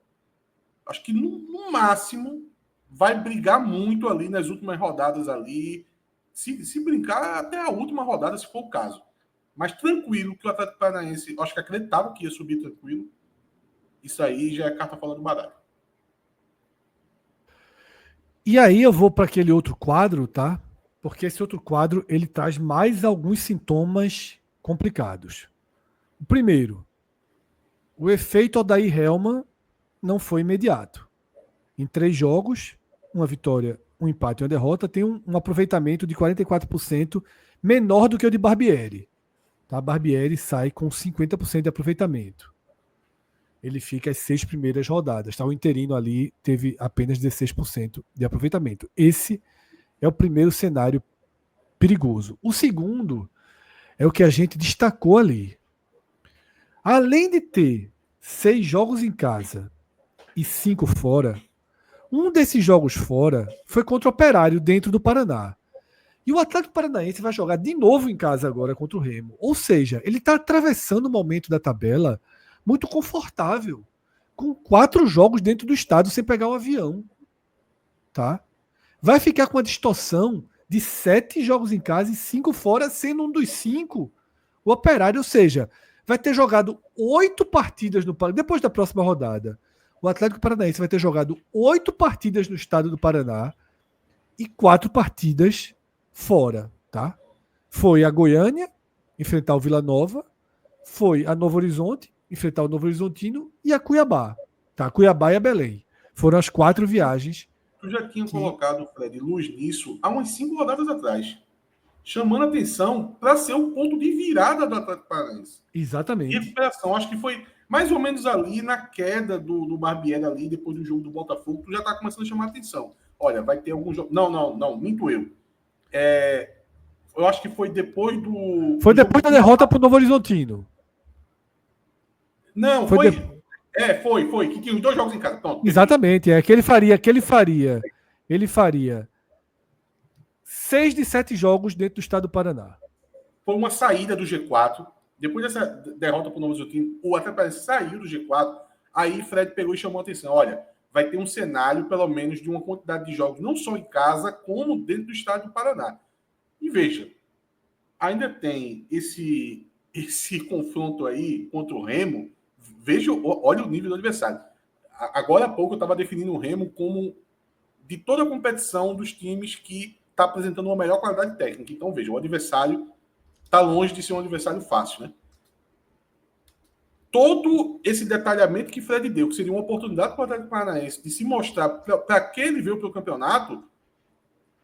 Acho que no máximo vai brigar muito ali nas últimas rodadas ali. Se brincar até a última rodada, se for o caso. Mas tranquilo, que o Atlético Paranaense, acho que acreditava que ia subir tranquilo. Isso aí já é carta fora do baralho. E aí eu vou para aquele outro quadro, tá? Porque esse outro quadro ele traz mais alguns sintomas complicados. O primeiro, o efeito Odair Hellmann não foi imediato. Em 3 jogos, uma vitória, um empate e uma derrota, tem um aproveitamento de 44% menor do que o de Barbieri. Tá? Barbieri sai com 50% de aproveitamento. Ele fica as 6 primeiras rodadas. Tá? O interino ali teve apenas 16% de aproveitamento. Esse é o primeiro cenário perigoso. O segundo é o que a gente destacou ali. Além de ter 6 jogos em casa e 5 fora, um desses jogos fora foi contra o Operário dentro do Paraná. E o Atlético Paranaense vai jogar de novo em casa agora contra o Remo. Ou seja, ele está atravessando um momento da tabela muito confortável, com 4 jogos dentro do estádio sem pegar um avião. Tá? Vai ficar com uma distorção de 7 jogos em casa e 5 fora, sendo um dos 5 o Operário. Ou seja, vai ter jogado 8 partidas no Paraná. Depois da próxima rodada, o Atlético Paranaense vai ter jogado 8 partidas no estado do Paraná e 4 partidas fora. Tá? Foi a Goiânia, enfrentar o Vila Nova. foi a Novo Horizonte, enfrentar o Novo Horizontino, e a Cuiabá. Tá? Cuiabá e a Belém. Foram as 4 viagens. Tu já tinha colocado, Fred, luz nisso há umas 5 rodadas atrás, chamando atenção para ser o ponto de virada do Atlético Paranaense. Exatamente. E recuperação, acho que foi mais ou menos ali na queda do Barbieri ali, depois do jogo do Botafogo, tu já está começando a chamar atenção. Olha, vai ter algum jogo. Não, minto eu. Eu acho que foi depois do. Foi depois da derrota para o Novo Horizontino. Não, foi. Foi. Que tinha os 2 jogos em casa. Pronto, exatamente, que ele faria 6 de 7 jogos dentro do estado do Paraná. Foi uma saída do G4. Depois dessa derrota para o Novo Horizontino, o Atlético Paranaense saiu do G4. Aí Fred pegou e chamou a atenção. Olha, vai ter um cenário, pelo menos, de uma quantidade de jogos, não só em casa, como dentro do estado do Paraná. E veja, ainda tem esse confronto aí contra o Remo. Veja, olha o nível do adversário. Agora há pouco eu estava definindo o Remo como de toda a competição dos times que está apresentando uma melhor qualidade técnica. Então, veja, o adversário está longe de ser um adversário fácil, né? Todo esse detalhamento que Fred deu, que seria uma oportunidade para o Atlético Paranaense de se mostrar para quem ele veio para o campeonato,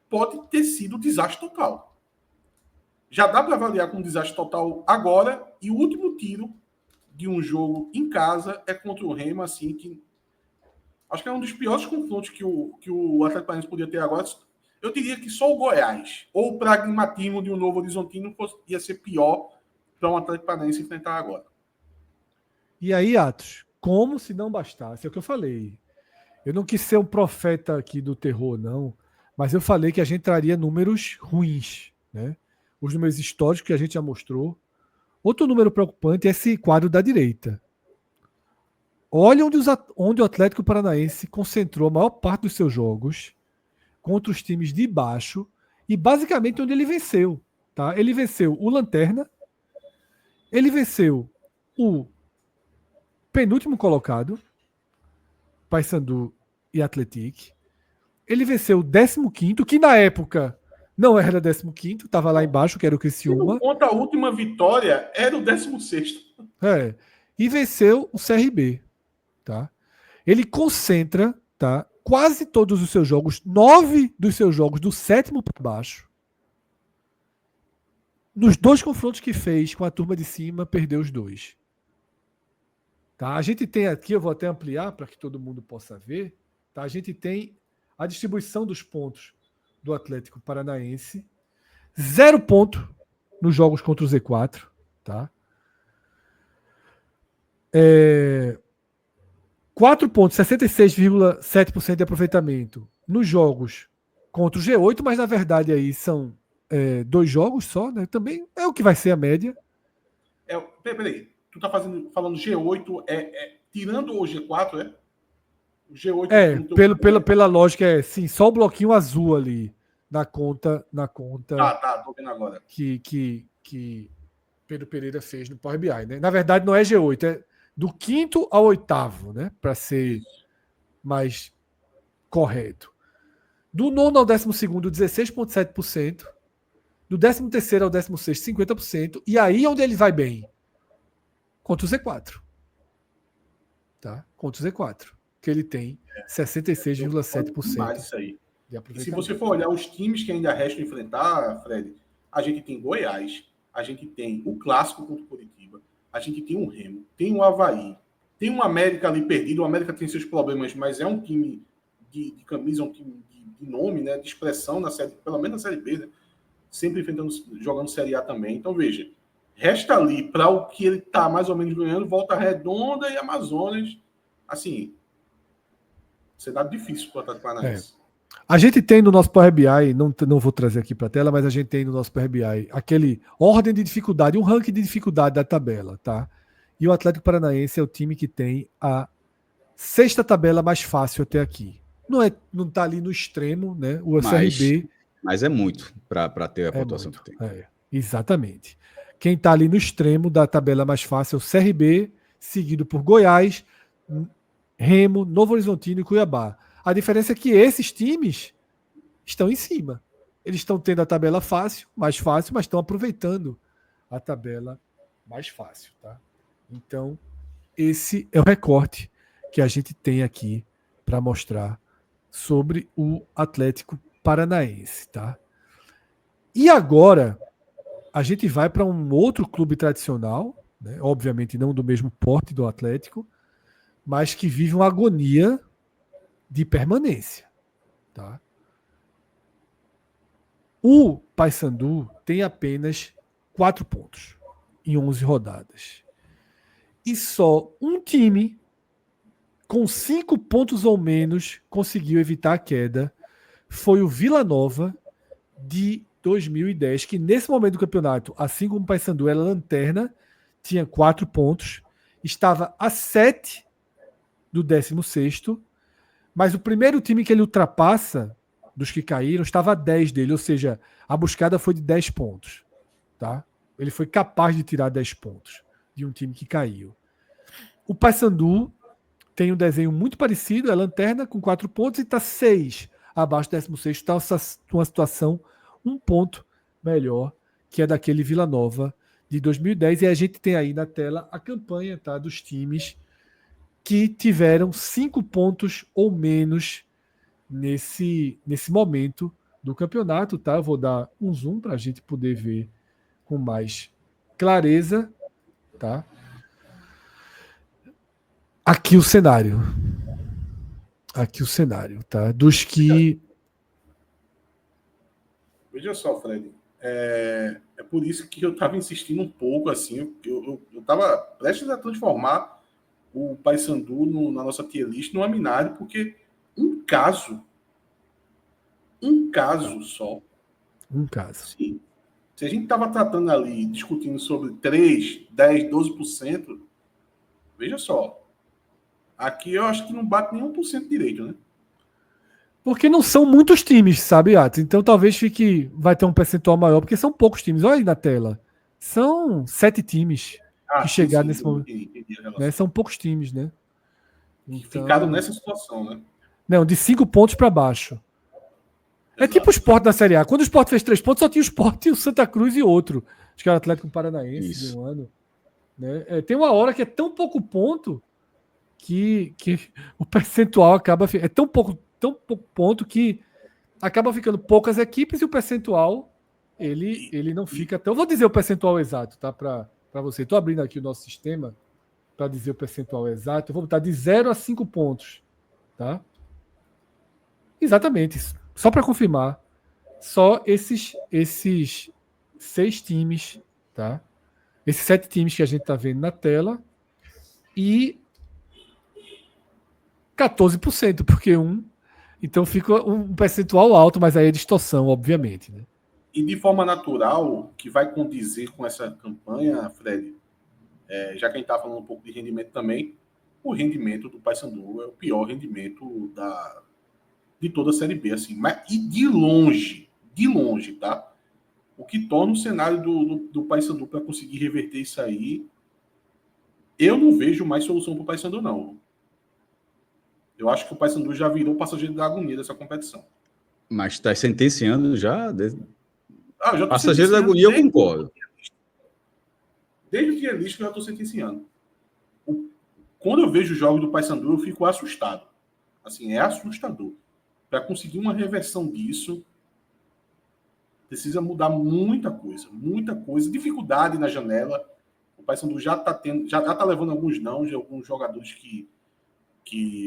pode ter sido desastre total. Já dá para avaliar como desastre total agora, e o último tiro de um jogo em casa é contra o Remo, assim, que acho que é um dos piores confrontos que o Atlético Paranaense podia ter agora. Eu diria que só o Goiás ou o pragmatismo de um Novo Horizontino ia ser pior para um Atlético Paranaense enfrentar agora. E aí, Atos, como se não bastasse, é o que eu falei. Eu não quis ser um profeta aqui do terror, não, mas eu falei que a gente traria números ruins, né? Os números históricos que a gente já mostrou. Outro número preocupante é esse quadro da direita. Olha onde o Atlético Paranaense concentrou a maior parte dos seus jogos contra os times de baixo e basicamente onde ele venceu. Tá? Ele venceu o Lanterna, ele venceu o penúltimo colocado, Paysandu e Atlético. Ele venceu o 15º, que na época não era 15º, estava lá embaixo, que era o Criciúma. Contra a última vitória, era o 16º. E venceu o CRB. Tá? Ele concentra, tá, quase todos os seus jogos, 9 dos seus jogos do 7º para baixo. Nos 2 confrontos que fez com a turma de cima, perdeu os 2. Tá? A gente tem aqui, eu vou até ampliar para que todo mundo possa ver, tá? A gente tem a distribuição dos pontos do Atlético Paranaense. 0 ponto nos jogos contra o Z4. Tá? 4 pontos, 66,7% de aproveitamento nos jogos contra o G8, mas na verdade aí são 2 jogos só, né? Também é o que vai ser a média. Peraí, tu tá falando G8, tirando o G4, é? O G8 pela lógica, sim, só o bloquinho azul ali na conta. Tá, tô vendo agora. Que Pedro Pereira fez no Power BI, né? Na verdade não é G8, é do 5º ao 8º, né? Para ser mais correto. Do 9º ao 12º, 16,7%. Do 13º ao 16º, 50%. E aí onde ele vai bem? Contra o Z4. Tá? Contra o Z4. Que ele tem 66,7% isso aí. de aproveitamento. E se você for olhar os times que ainda restam enfrentar, Fred, a gente tem Goiás, a gente tem o Clássico contra o Curitiba, a gente tem o Remo, tem o Avaí, tem o América ali perdido. O América tem seus problemas, mas é um time de camisa, um time de nome, né, de expressão na série, pelo menos na Série B, né? Sempre jogando Série A também. Então, veja, resta ali para o que ele está mais ou menos ganhando, Volta Redonda e Amazonas. Assim, cenário difícil para o Atlético Paranaense. A gente tem no nosso Power BI, não vou trazer aqui para a tela, mas a gente tem no nosso Power BI aquele ordem de dificuldade, um ranking de dificuldade da tabela, tá? E o Atlético Paranaense é o time que tem a 6ª tabela mais fácil até aqui. Não tá ali no extremo, né? O CRB. Mas é muito para ter a pontuação muito, que tem. Exatamente. Quem tá ali no extremo da tabela mais fácil é o CRB, seguido por Goiás, Remo, Novo Horizontino e Cuiabá. A diferença é que esses times estão em cima. Eles estão tendo a tabela mais fácil, mas estão aproveitando a tabela mais fácil, tá? Então, esse é o recorte que a gente tem aqui para mostrar sobre o Atlético Paranaense, tá? E agora a gente vai para um outro clube tradicional, né? Obviamente não do mesmo porte do Atlético, mas que vive uma agonia de permanência, tá? O Paysandu tem apenas 4 pontos em 11 rodadas. E só um time com 5 pontos ou menos conseguiu evitar a queda. Foi o Vila Nova de 2010, que nesse momento do campeonato, assim como o Paysandu era lanterna, tinha 4 pontos, estava a 7 do 16º, mas o primeiro time que ele ultrapassa dos que caíram estava a 10 dele, ou seja, a buscada foi de 10 pontos. Tá? Ele foi capaz de tirar 10 pontos de um time que caiu. O Paysandu tem um desenho muito parecido, é lanterna com 4 pontos e está 6 abaixo do 16º, está uma situação um ponto melhor que é daquele Vila Nova de 2010. E a gente tem aí na tela a campanha, tá, dos times que tiveram 5 pontos ou menos nesse momento do campeonato, tá? Eu vou dar um zoom para a gente poder ver com mais clareza, tá? Aqui o cenário, tá? Dos que... Veja só, Fred, é por isso que eu estava insistindo um pouco, assim, eu estava prestes a transformar o Paysandu na nossa tier list no Aminari, porque um caso só. Um caso. Sim. Se a gente estava tratando ali, discutindo sobre 3, 10, 12%, veja só, aqui eu acho que não bate nem 1% direito, né? Porque não são muitos times, sabe, Atos? Então talvez vai ter um percentual maior, porque são poucos times. Olha aí na tela. São 7 times que chegaram nesse momento. Né? São poucos times, né? Então... ficaram nessa situação, né? Não, de 5 pontos para baixo. Exato. É tipo o Sport na Série A. Quando o Sport fez 3 pontos, só tinha o Sport, o Santa Cruz e outro. Acho que era o Atlético Paranaense de um ano. Né? Tem uma hora que é tão pouco ponto que o percentual acaba... É tão pouco ponto que acaba ficando poucas equipes e o percentual ele não fica tão... Eu vou dizer o percentual exato, tá? Para você. Estou abrindo aqui o nosso sistema para dizer o percentual exato. Eu vou botar de 0 a 5 pontos. Tá? Exatamente. Só para confirmar. Só esses 6 times, tá? Esses 7 times que a gente está vendo na tela e 14%, porque então fica um percentual alto, mas aí é distorção, obviamente. Né? E de forma natural, que vai condizer com essa campanha, Fred, já que a gente está falando um pouco de rendimento também, o rendimento do Paysandu é o pior rendimento de toda a Série B, assim. Mas, e de longe, tá? O que torna o cenário do Paysandu para conseguir reverter isso aí, eu não vejo mais solução para o Paysandu, não. Eu acho que o Paysandu já virou passageiro da agonia dessa competição. Mas está sentenciando já? Já passageiro da agonia, eu concordo. Desde o tier list que eu já estou sentenciando. Quando eu vejo o jogo do Paysandu, eu fico assustado. Assim, é assustador. Para conseguir uma reversão disso, precisa mudar muita coisa. Muita coisa. Dificuldade na janela. O Paysandu já está levando alguns não de alguns jogadores que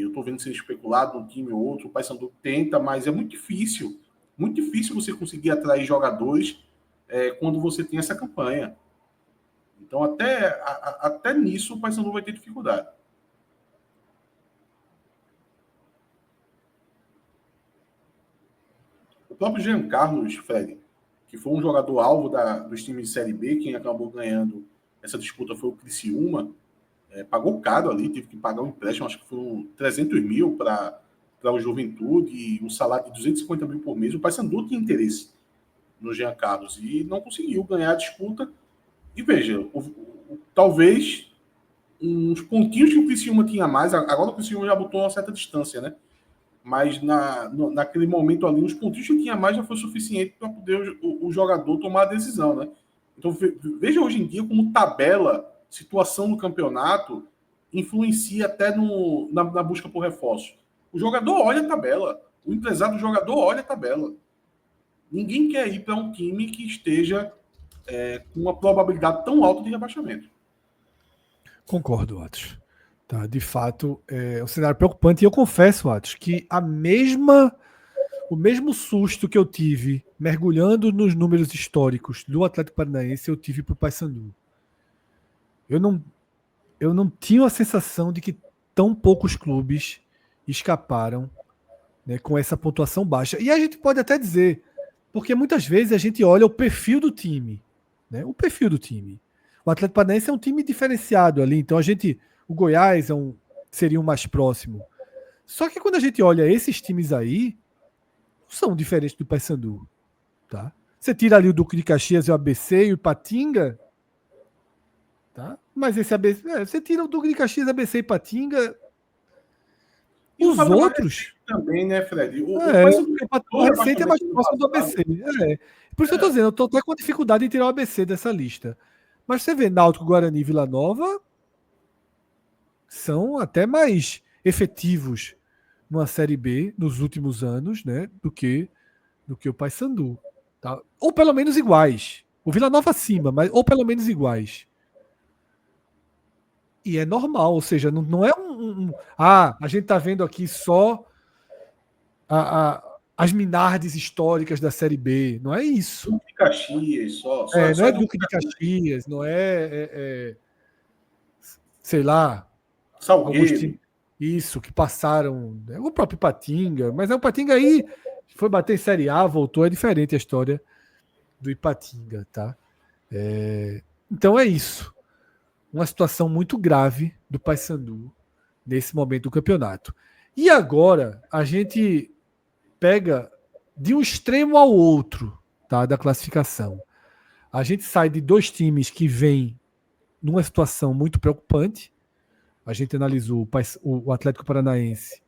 eu estou vendo ser especulado um time ou outro. O Paysandu tenta, mas é muito difícil. Muito difícil você conseguir atrair jogadores quando você tem essa campanha. Então, até nisso, o Paysandu vai ter dificuldade. O próprio Jean Carlos, Fred, que foi um jogador alvo dos times de Série B, quem acabou ganhando essa disputa foi o Criciúma, pagou caro ali, teve que pagar um empréstimo, acho que foram 300 mil para o Juventude, e um salário de 250 mil por mês. O Paysandu tinha interesse no Jean Carlos e não conseguiu ganhar a disputa. E veja, talvez uns pontinhos que o Criciúma tinha mais, agora o Criciúma já botou uma certa distância, né? Mas naquele momento ali, os pontinhos que tinha mais já foi suficiente para poder o jogador tomar a decisão, né? Então, veja hoje em dia como tabela, situação no campeonato, influencia até na busca por reforço. O jogador olha a tabela. O empresário do jogador olha a tabela. Ninguém quer ir para um time que esteja com uma probabilidade tão alta de rebaixamento. Concordo, Atos. Tá, de fato, é um cenário preocupante. E eu confesso, Atos, que o mesmo susto que eu tive mergulhando nos números históricos do Atlético Paranaense, eu tive para o Paysandu. Eu não tinha a sensação de que tão poucos clubes escaparam, né, com essa pontuação baixa. E a gente pode até dizer, porque muitas vezes a gente olha o perfil do time, né? O perfil do time. O Atlético Paranaense é um time diferenciado ali, então o Goiás seria um mais próximo. Só que quando a gente olha esses times aí, são diferentes do Paysandu, tá? Você tira ali o Duque de Caxias e o ABC e o Ipatinga, tá? Mas esse ABC, você tira o Duque de Caxias, ABC e Ipatinga, E os outros também, né, Fred? o recente é mais próximo do ABC. Por isso eu estou dizendo, eu estou até com dificuldade em tirar o ABC dessa lista. Mas você vê Náutico, Guarani e Vila Nova são até mais efetivos numa Série B nos últimos anos, né, do que o Paysandu. Tá? Ou pelo menos iguais. O Vila Nova acima, mas ou pelo menos iguais. E é normal, ou seja, não é a gente está vendo aqui só as minardes históricas da Série B. Não é isso. Duque de Caxias, só não é Duque de Caxias, não sei lá, Salgueiro. Isso, que passaram. O próprio Ipatinga, mas o Ipatinga aí foi bater em Série A, voltou, é diferente a história do Ipatinga, tá? Então é isso. Uma situação muito grave do Paysandu nesse momento do campeonato. E agora a gente pega de um extremo ao outro, tá, da classificação. A gente sai de dois times que vêm numa situação muito preocupante. A gente analisou o Atlético Paranaense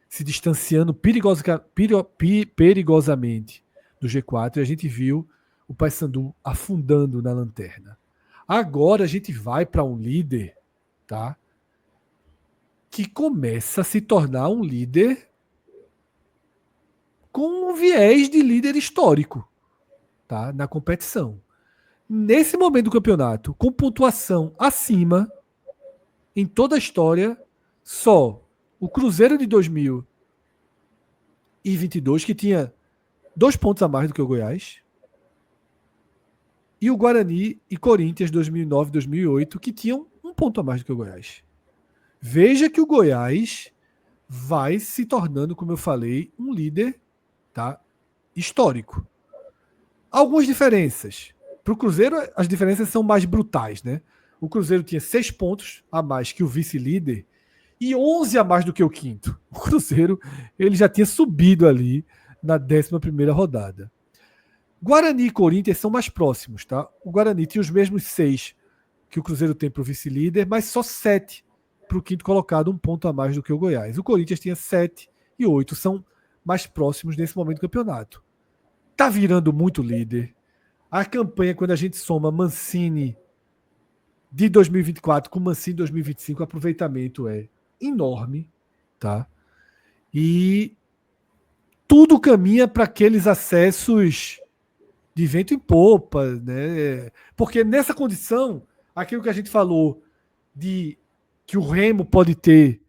se distanciando perigosamente do G4 e a gente viu o Paysandu afundando na lanterna. Agora a gente vai para um líder, tá, que começa a se tornar um líder com um viés de líder histórico, tá, na competição. Nesse momento do campeonato, com pontuação acima, em toda a história, só o Cruzeiro de 2022, que tinha 2 pontos a mais do que o Goiás, e o Guarani e Corinthians 2009 2008, que tinham 1 ponto a mais do que o Goiás. Veja que o Goiás vai se tornando, como eu falei, um líder, tá, histórico. Algumas diferenças. Para o Cruzeiro, as diferenças são mais brutais, né? O Cruzeiro tinha 6 pontos a mais que o vice-líder e 11 a mais do que o quinto. O Cruzeiro ele já tinha subido ali na 11ª rodada. Guarani e Corinthians são mais próximos, tá? O Guarani tinha os mesmos 6 que o Cruzeiro tem para o vice-líder, mas só 7 para o quinto colocado, 1 ponto a mais do que o Goiás. O Corinthians tinha 7 e 8, são mais próximos nesse momento do campeonato. Tá virando muito líder. A campanha, quando a gente soma Mancini de 2024 com Mancini de 2025, o aproveitamento é enorme, tá? E tudo caminha para aqueles acessos de vento em popa, né? Porque nessa condição, aquilo que a gente falou de que o Remo pode ter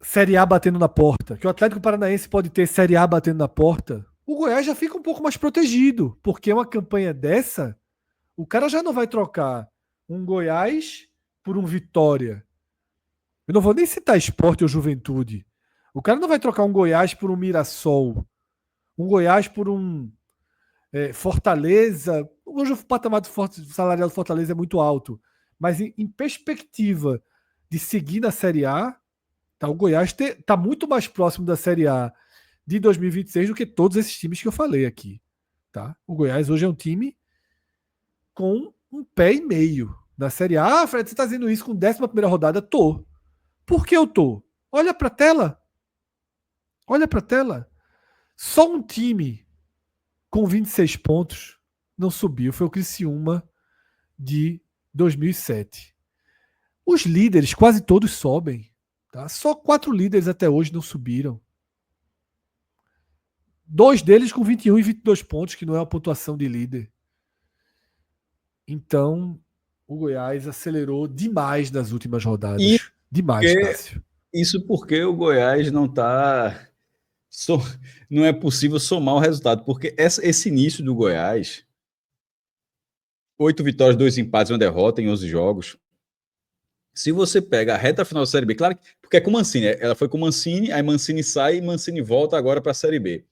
Série A batendo na porta, que o Atlético Paranaense pode ter Série A batendo na porta, o Goiás já fica um pouco mais protegido, porque uma campanha dessa, o cara já não vai trocar um Goiás por um Vitória. Eu não vou nem citar Sport ou Juventude. O cara não vai trocar um Goiás por um Mirassol, um Goiás por um Fortaleza. Hoje o patamar salarial do Fortaleza é muito alto, mas em perspectiva de seguir na Série A, tá, o Goiás está muito mais próximo da Série A de 2026 do que todos esses times que eu falei aqui. Tá? O Goiás hoje é um time com 1,5 pé na Série A. Ah, Fred, você está dizendo isso com 11ª rodada? Tô. Por que eu tô? Olha para a tela. Olha para a tela. Só um time com 26 pontos não subiu foi o Criciúma de 2007. Os líderes quase todos sobem. Tá? Só 4 líderes até hoje não subiram. 2 deles com 21 e 22 pontos, que não é uma pontuação de líder. Então, o Goiás acelerou demais nas últimas rodadas. E demais, Cássio. Isso porque o Goiás não está... Não é possível somar o resultado, porque esse início do Goiás, 8 vitórias, 2 empates, 1 derrota em 11 jogos. Se você pega a reta final da Série B, claro, porque é com o Mancini, ela foi com o Mancini, aí Mancini sai e Mancini volta agora para a Série B.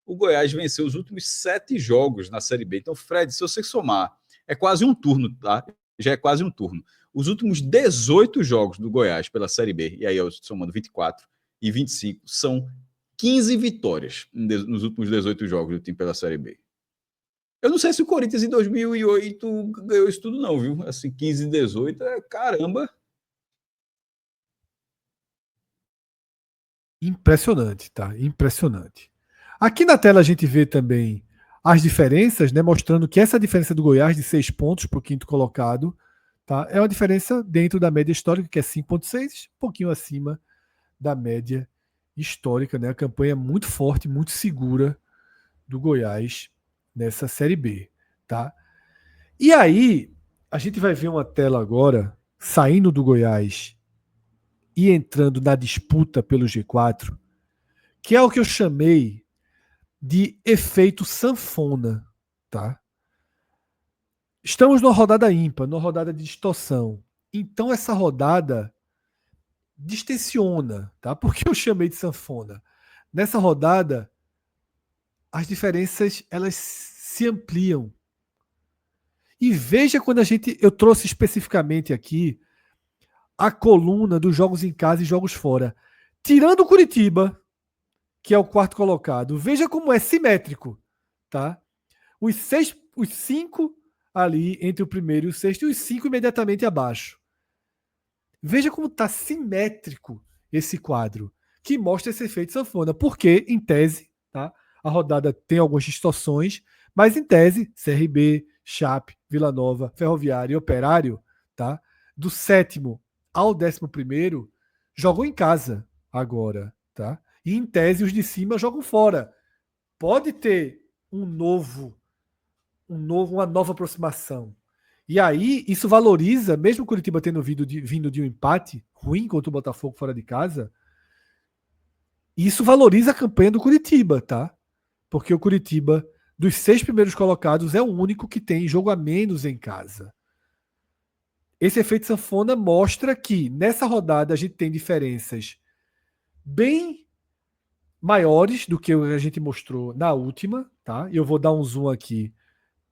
O Goiás venceu os últimos 7 jogos na Série B. Então, Fred, se você somar, é quase um turno, tá? Já é quase um turno. Os últimos 18 jogos do Goiás pela Série B, e aí eu somando 24 e 25, são 15 vitórias nos últimos 18 jogos do time pela Série B. Eu não sei se o Corinthians em 2008 ganhou isso tudo não, viu? Assim, 15 e 18, caramba. Impressionante, tá? Impressionante. Aqui na tela a gente vê também as diferenças, né? Mostrando que essa diferença do Goiás de 6 pontos para o quinto colocado, tá? É uma diferença dentro da média histórica, que é 5,6, um pouquinho acima da média histórica, né? A campanha muito forte, muito segura do Goiás nessa Série B, tá? E aí, a gente vai ver uma tela agora, saindo do Goiás e entrando na disputa pelo G4, que é o que eu chamei de efeito sanfona, tá? Estamos numa rodada ímpar, numa rodada de distorção. Então essa rodada distensiona, tá? Por que eu chamei de sanfona? Nessa rodada, as diferenças elas se ampliam. E veja quando eu trouxe especificamente aqui a coluna dos jogos em casa e jogos fora. Tirando o Curitiba, que é o quarto colocado, veja como é simétrico, tá? Os 5 ali entre o primeiro e o sexto e os 5 imediatamente abaixo. Veja como está simétrico esse quadro, que mostra esse efeito sanfona, porque, em tese, tá? A rodada tem algumas distorções, mas em tese, CRB, Chape, Vila Nova, Ferroviário e Operário, tá? Do 7º ao 11º, jogam em casa agora, tá? E em tese os de cima jogam fora. Pode ter uma nova aproximação. E aí, isso valoriza, mesmo o Curitiba tendo vindo de um empate ruim contra o Botafogo fora de casa, isso valoriza a campanha do Curitiba, tá? Porque o Curitiba, dos 6 primeiros colocados, é o único que tem jogo a menos em casa. Esse efeito sanfona mostra que nessa rodada a gente tem diferenças bem maiores do que a gente mostrou na última, tá? E eu vou dar um zoom aqui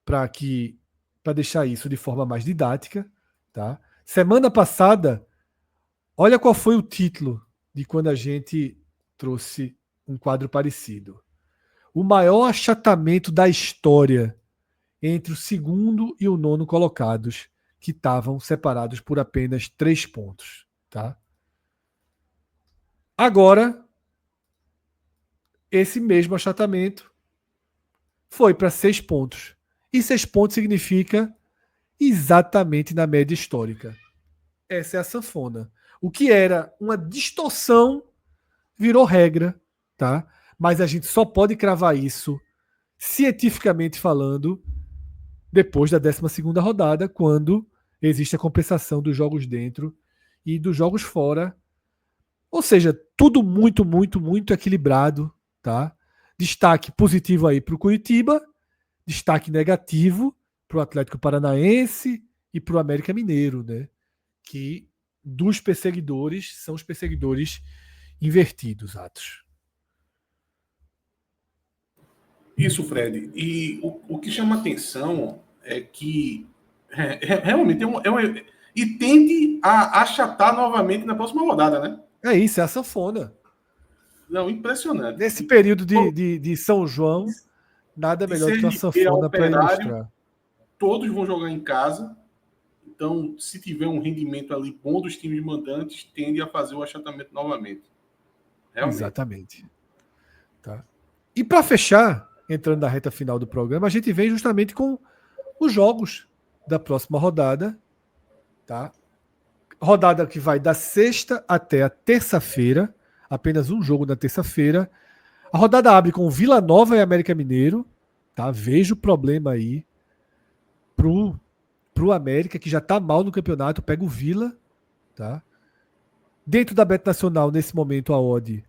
para deixar isso de forma mais didática, tá? Semana passada, olha qual foi o título de quando a gente trouxe um quadro parecido. O maior achatamento da história entre o 2º e o 9º colocados, que estavam separados por apenas 3 pontos, tá? Agora, esse mesmo achatamento foi para 6 pontos. E 6 pontos significa exatamente na média histórica. Essa é a sanfona. O que era uma distorção virou regra, tá? Mas a gente só pode cravar isso, cientificamente falando, depois da 12ª rodada, quando existe a compensação dos jogos dentro e dos jogos fora. Ou seja, tudo muito, muito, muito equilibrado, tá? Destaque positivo aí para o Curitiba, destaque negativo para o Atlético Paranaense e para o América Mineiro, né? Que dos perseguidores são os perseguidores invertidos, Atos. Isso, Fred. E o que chama atenção é que realmente e tende a achatar novamente na próxima rodada, né? É isso, é a sanfona. Não, impressionante. Nesse período de São João, nada melhor do que uma sanfona para ilustrar. Todos vão jogar em casa. Então, se tiver um rendimento ali bom dos times mandantes, tende a fazer o achatamento novamente. Realmente. Exatamente. Tá. E para fechar, entrando na reta final do programa, a gente vem justamente com os jogos da próxima rodada, tá? Rodada que vai da sexta até a terça-feira, apenas um jogo na terça-feira. A rodada abre com Vila Nova e América Mineiro, tá? Vejo problema aí pro América, que já tá mal no campeonato, pega o Vila, tá? Dentro da Bet Nacional, nesse momento, a odd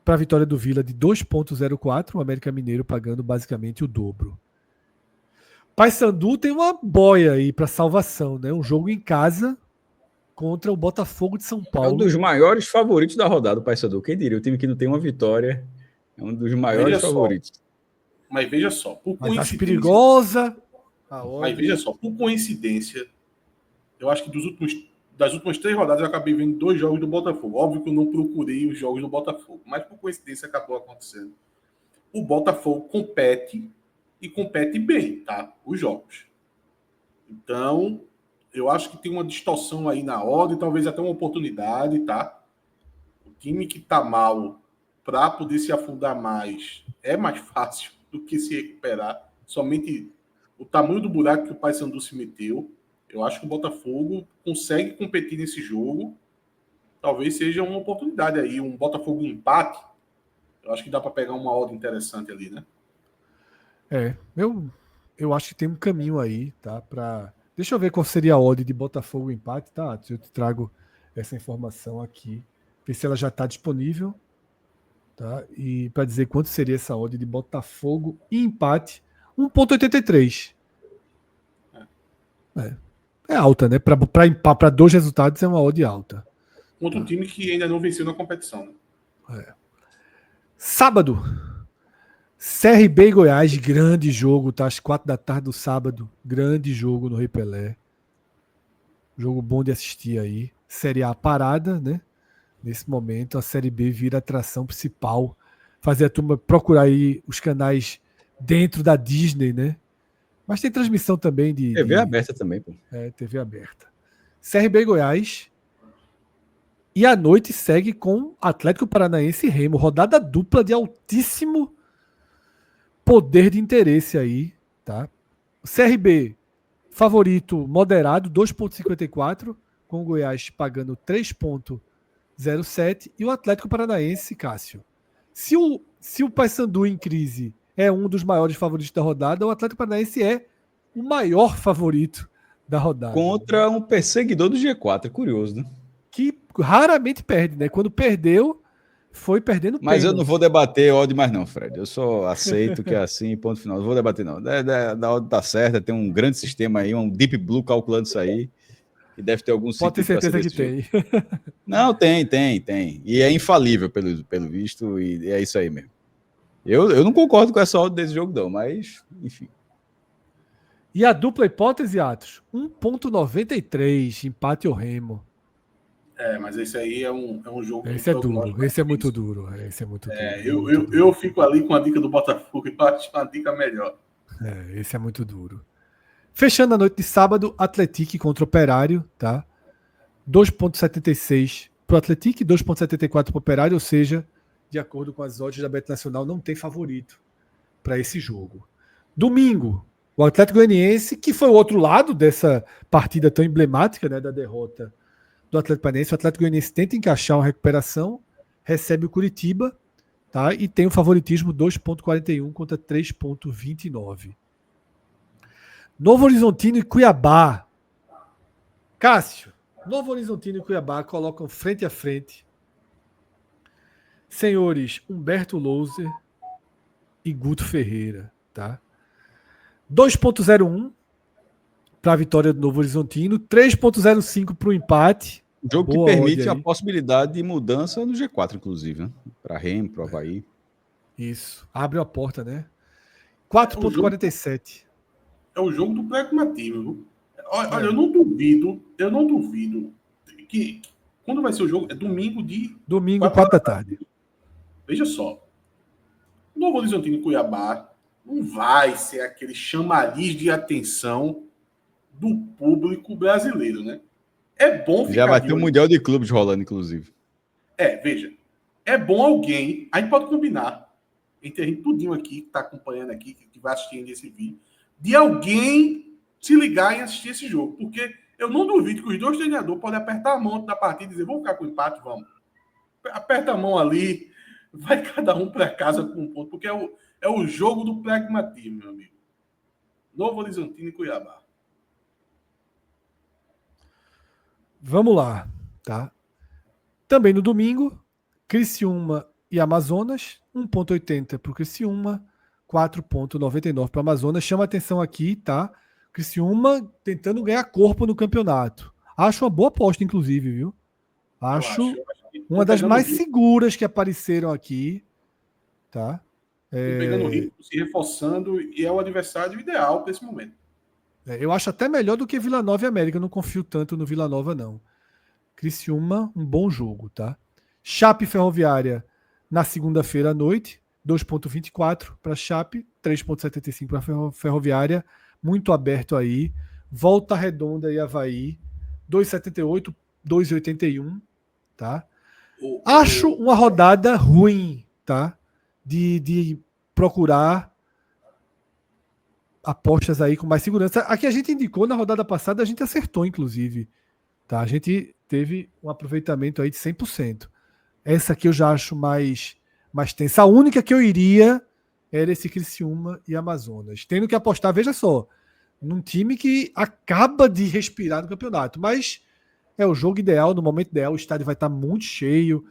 para a vitória do Vila de 2,04, o América Mineiro pagando basicamente o dobro. Paysandu tem uma boia aí para salvação, né? Um jogo em casa contra o Botafogo de São É um Paulo. dos maiores favoritos da rodada, o Paysandu. Quem diria? O time que não tem uma vitória é um dos maiores favoritos. Mas veja só, por Mas acho coincidência. perigosa. Mas veja só, por coincidência, eu acho que das últimas 3 rodadas eu acabei vendo 2 jogos do Botafogo. Óbvio que eu não procurei os jogos do Botafogo, mas por coincidência acabou acontecendo. O Botafogo compete e compete bem, tá? Os jogos. Então, eu acho que tem uma distorção aí na ordem, talvez até uma oportunidade, tá? O time que tá mal, para poder se afundar mais, é mais fácil do que se recuperar. Somente o tamanho do buraco que o Paysandu se meteu. Eu acho que o Botafogo consegue competir nesse jogo. Talvez seja uma oportunidade aí, um Botafogo em empate. Eu acho que dá para pegar uma ordem interessante ali, né? Eu acho que tem um caminho aí, tá? Deixa eu ver qual seria a odd de Botafogo empate, tá? Eu te trago essa informação aqui, ver se ela já está disponível, tá? E para dizer quanto seria essa odd de Botafogo e empate, 1,83. É alta, né? Para 2 resultados é uma odd alta. Contra um time que ainda não venceu na competição. Né? Sábado, CRB e Goiás, grande jogo, tá? Às 4 da tarde do sábado, grande jogo no Rei Pelé. Jogo bom de assistir aí. Série A parada, né? Nesse momento, a Série B vira a atração principal. Fazer a turma procurar aí os canais dentro da Disney, né? Mas tem transmissão também de... TV aberta também, pô. TV aberta. CRB e Goiás. E à noite segue com Atlético Paranaense e Remo. Rodada dupla de altíssimo poder de interesse aí, tá? O CRB, favorito moderado, 2,54, com o Goiás pagando 3,07. E o Atlético Paranaense, Cássio. Se o Paysandu em crise é um dos maiores favoritos da rodada, o Atlético Paranaense é o maior favorito da rodada. Contra um perseguidor do G4, é curioso, né? Que raramente perde, né? Quando perdeu, foi perdendo Mas pênalti. eu não vou debater odd mais não, Fred. Eu só aceito que é assim, ponto final. Não vou debater não. Da odd tá certa, tem um grande sistema aí, um Deep Blue calculando isso aí. E deve ter algum Pode ter certeza que tem. Não, tem. E é infalível, pelo visto, e é isso aí mesmo. Eu não concordo com essa odd desse jogo, não, mas, enfim. E a dupla hipótese, Atos? 1,93, empate ou Remo. Mas esse aí é um jogo... Esse é duro, esse é muito duro. Esse é muito duro. Eu fico ali com a dica do Botafogo e acho uma dica melhor. Esse é muito duro. Fechando a noite de sábado, Atlético contra Operário, tá? 2,76 pro Atlético e 2,74 pro Operário, ou seja, de acordo com as odds da Bet Nacional, não tem favorito para esse jogo. Domingo, o Atlético Goianiense, que foi o outro lado dessa partida tão emblemática, né, da derrota do Atlético Paranaense. O Atlético Goianiense tenta encaixar uma recuperação, recebe o Curitiba, tá? E tem o favoritismo 2,41 contra 3,29. Novo Horizontino e Cuiabá. Cássio, Novo Horizontino e Cuiabá colocam frente a frente senhores Humberto Louser e Guto Ferreira, tá? 2,01 para a vitória do Novo Horizontino, 3,05 para o empate. Um jogo que permite a possibilidade de mudança no G4, inclusive, né? Para Remo, para o Avaí. Isso, abre a porta, né? 4,47. É o jogo do pragmatismo. Olha, eu não duvido que quando vai ser o jogo, é domingo 4 da tarde. Veja só. O Novo Horizontino e Cuiabá não vai ser aquele chamariz de atenção do público brasileiro, né? É bom ficar... Já vai ter um Mundial de Clubes rolando, inclusive. Veja. É bom alguém... A gente pode combinar, entre a gente tudinho aqui, que está acompanhando aqui, que vai assistir esse vídeo, de alguém se ligar em assistir esse jogo, porque eu não duvido que os dois treinadores podem apertar a mão da partida e dizer, vamos ficar com empate, vamos. Aperta a mão ali, vai cada um para casa com um ponto, porque é o jogo do pragmatismo, meu amigo. Novo Horizontino e Cuiabá. Vamos lá, tá? Também no domingo, Criciúma e Amazonas, 1,80 para o Criciúma, 4,99 para o Amazonas. Chama atenção aqui, tá? Criciúma tentando ganhar corpo no campeonato. Acho uma boa aposta, inclusive, viu? Acho uma das mais seguras que apareceram aqui, tá? Pegando o ritmo, se reforçando, e é o adversário ideal para esse momento. Eu acho até melhor do que Vila Nova e América. Eu não confio tanto no Vila Nova, não. Criciúma, um bom jogo, tá? Chape Ferroviária na segunda-feira à noite, 2,24 para Chape, 3,75 para Ferroviária, muito aberto aí. Volta Redonda e Avaí, 2,78, 2,81, tá? Acho uma rodada ruim, tá? De procurar apostas aí com mais segurança. Aqui a gente indicou na rodada passada, a gente acertou, inclusive. Tá? A gente teve um aproveitamento aí de 100%. Essa aqui eu já acho mais tensa. A única que eu iria era esse Criciúma e Amazonas. Tendo que apostar, veja só, num time que acaba de respirar no campeonato. Mas é o jogo ideal, no momento ideal, o estádio vai estar muito cheio.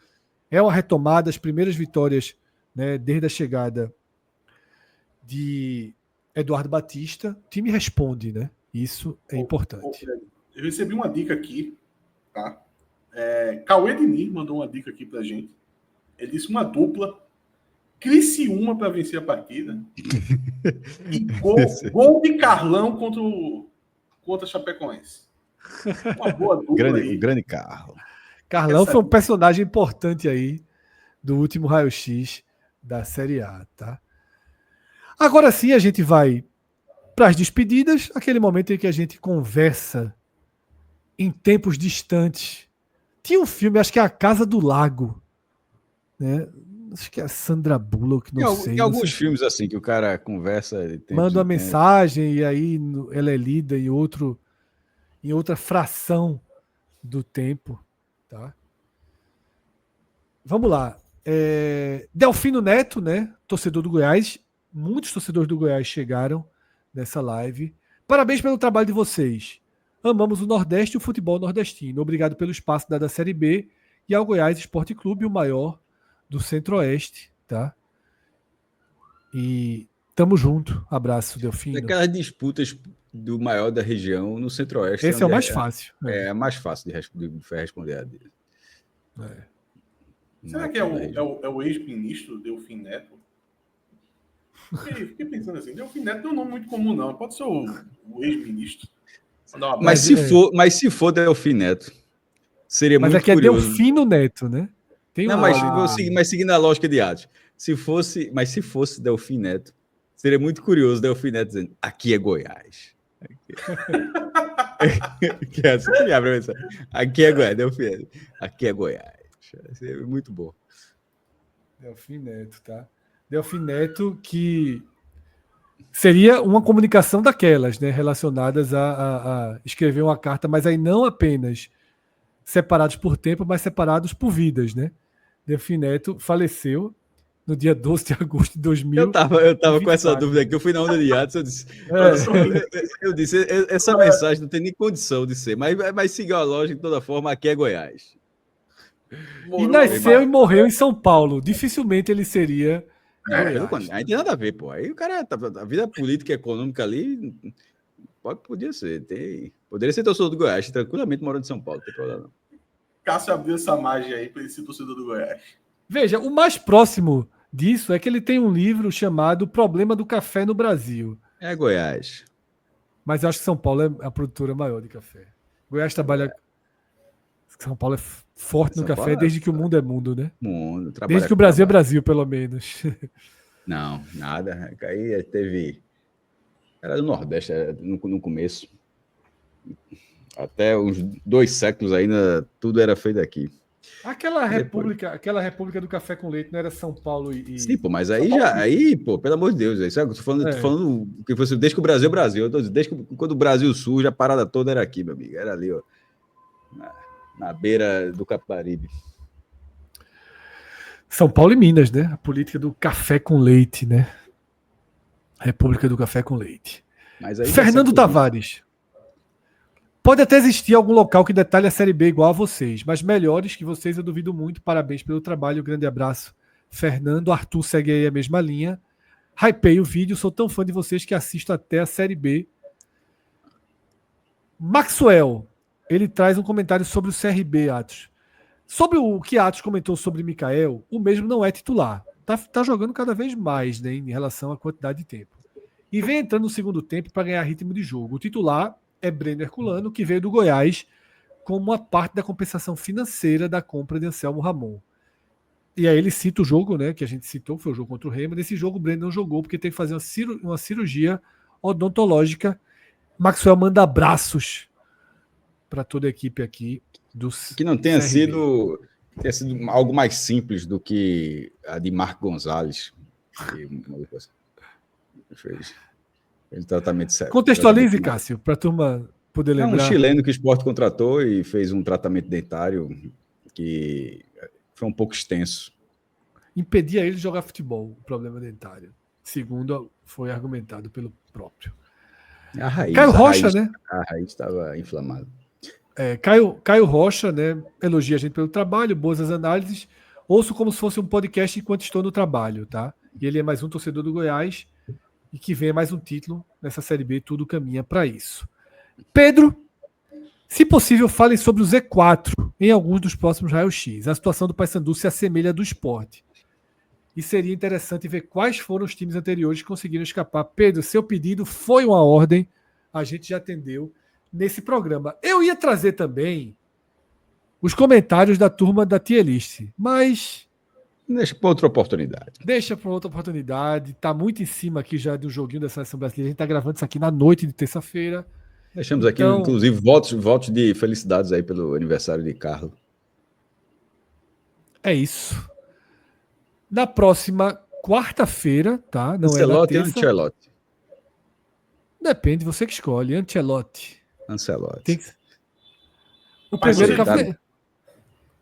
É uma retomada, as primeiras vitórias, né, desde a chegada de Eduardo Batista. O time responde, né? Isso é importante. Eu recebi uma dica aqui, tá? Cauê Diniz mandou uma dica aqui pra gente. Ele disse uma dupla, Criciúma para vencer a partida e gol de Carlão contra Chapecoense. Uma boa dupla aí. O grande Carlo. Carlão foi um personagem importante aí do último raio-x da Série A, tá? Agora sim a gente vai para as despedidas, aquele momento em que a gente conversa em tempos distantes. Tinha um filme, acho que é A Casa do Lago, né? Acho que é a Sandra Bullock, não sei. Tem alguns filmes assim que o cara conversa, manda uma mensagem e aí ela é lida em outra fração do tempo, tá? Vamos lá. Delfino Neto, né? Torcedor do Goiás. Muitos torcedores do Goiás chegaram nessa live. Parabéns pelo trabalho de vocês. Amamos o Nordeste e o futebol nordestino. Obrigado pelo espaço dado à Série B e ao Goiás Esporte Clube, o maior do Centro-Oeste, tá? E tamo junto. Abraço, Delfino. Aquelas disputas do maior da região no Centro-Oeste. Esse é o mais fácil. É mais fácil de responder a dele. Será que é o ex-ministro Delfim Neto? Fiquei pensando assim, Delfim Neto não é um nome muito comum, não. Pode ser o ex-ministro. Mas se for Delfim Neto, seria muito curioso. Mas aqui é Delfino Neto, né? Mas seguindo a lógica de Atos, se fosse Delfim Neto, seria muito curioso Delfim Neto dizendo, aqui é Goiás. Aqui é Goiás, Delfim Neto. Aqui é Goiás. Seria muito bom. Delfim Neto, tá? Delfim Neto, que seria uma comunicação daquelas, né? Relacionadas a escrever uma carta, mas aí não apenas separados por tempo, mas separados por vidas, né? Delfim Neto faleceu no dia 12 de agosto de 2000. Eu tava com essa dúvida aqui, eu fui na onda de Atos, eu disse, essa mensagem não tem nem condição de ser, mas seguiu a lógica de toda forma, aqui é Goiás. E nasceu e morreu em São Paulo. Dificilmente ele seria Goiás. Aí tem nada a ver, pô. Aí o cara, a vida política e econômica ali, podia ser. Poderia ser torcedor do Goiás, tranquilamente morando em São Paulo, não tem problema não. Cássio abriu essa magia aí para ele ser torcedor do Goiás. Veja, o mais próximo disso é que ele tem um livro chamado O Problema do Café no Brasil. É Goiás. Mas eu acho que São Paulo é a produtora maior de café. Goiás trabalha... São Paulo é forte no café desde que o mundo é mundo, né? Desde que o Brasil é Brasil, pelo menos. Não, nada. Aí teve... Era do Nordeste, no começo. Até uns 2 séculos ainda, tudo era feito aqui. Aquela república do café com leite não era São Paulo Sim, pô, mas aí pô, pelo amor de Deus, aí, sabe? Tô falando que você desde que o Brasil é Brasil. Eu tô dizendo, desde que quando o Brasil surge, a parada toda era aqui, meu amigo. Era ali, ó. Na beira do Capibaribe. São Paulo e Minas, né? A política do café com leite, né? República do café com leite. Mas aí Fernando Tavares. Pode até existir algum local que detalhe a Série B igual a vocês, mas melhores que vocês eu duvido muito. Parabéns pelo trabalho, grande abraço. Fernando, Arthur segue aí a mesma linha. Hypei o vídeo, sou tão fã de vocês que assisto até a Série B. Maxwell, ele traz um comentário sobre o CRB, Atos. Sobre o que Atos comentou sobre Mikael, o mesmo não é titular. Tá jogando cada vez mais, né, em relação à quantidade de tempo. E vem entrando no segundo tempo para ganhar ritmo de jogo. O titular é Breno Herculano, que veio do Goiás como uma parte da compensação financeira da compra de Anselmo Ramon. E aí ele cita o jogo, né, que a gente citou, foi o jogo contra o Remo. Nesse jogo o Breno não jogou porque teve que fazer uma cirurgia odontológica. Maxwell manda abraços para toda a equipe aqui do que não tenha sido algo mais simples do que a de Marco Gonzalez. Fez ele tratamento sério. Contextualize, Cássio, para a turma poder lembrar. É um chileno que o esporte contratou e fez um tratamento dentário que foi um pouco extenso. Impedia ele de jogar futebol, o problema dentário. Segundo foi argumentado pelo próprio. A raiz, Caio Rocha, né? A raiz estava inflamada. Caio Rocha, né? Elogia a gente pelo trabalho, boas as análises. Ouço como se fosse um podcast enquanto estou no trabalho, tá? E ele é mais um torcedor do Goiás e que venha mais um título nessa Série B, tudo caminha para isso. Pedro, se possível, falem sobre o Z4 em alguns dos próximos raio-x. A situação do Paysandu se assemelha à do Sport. E seria interessante ver quais foram os times anteriores que conseguiram escapar. Pedro, seu pedido foi uma ordem, a gente já atendeu nesse programa. Eu ia trazer também os comentários da turma da Tier List, mas deixa para outra oportunidade. Deixa para outra oportunidade. Tá muito em cima aqui já do joguinho da Seleção Brasileira. A gente tá gravando isso aqui na noite de terça-feira. Deixamos aqui, inclusive, votos de felicidades aí pelo aniversário de Carlos. É isso. Na próxima quarta-feira, tá? Não Ancelotti é ou Ancelotti? Depende, você que escolhe. Ancelotti. Ancelotti. O primeiro café.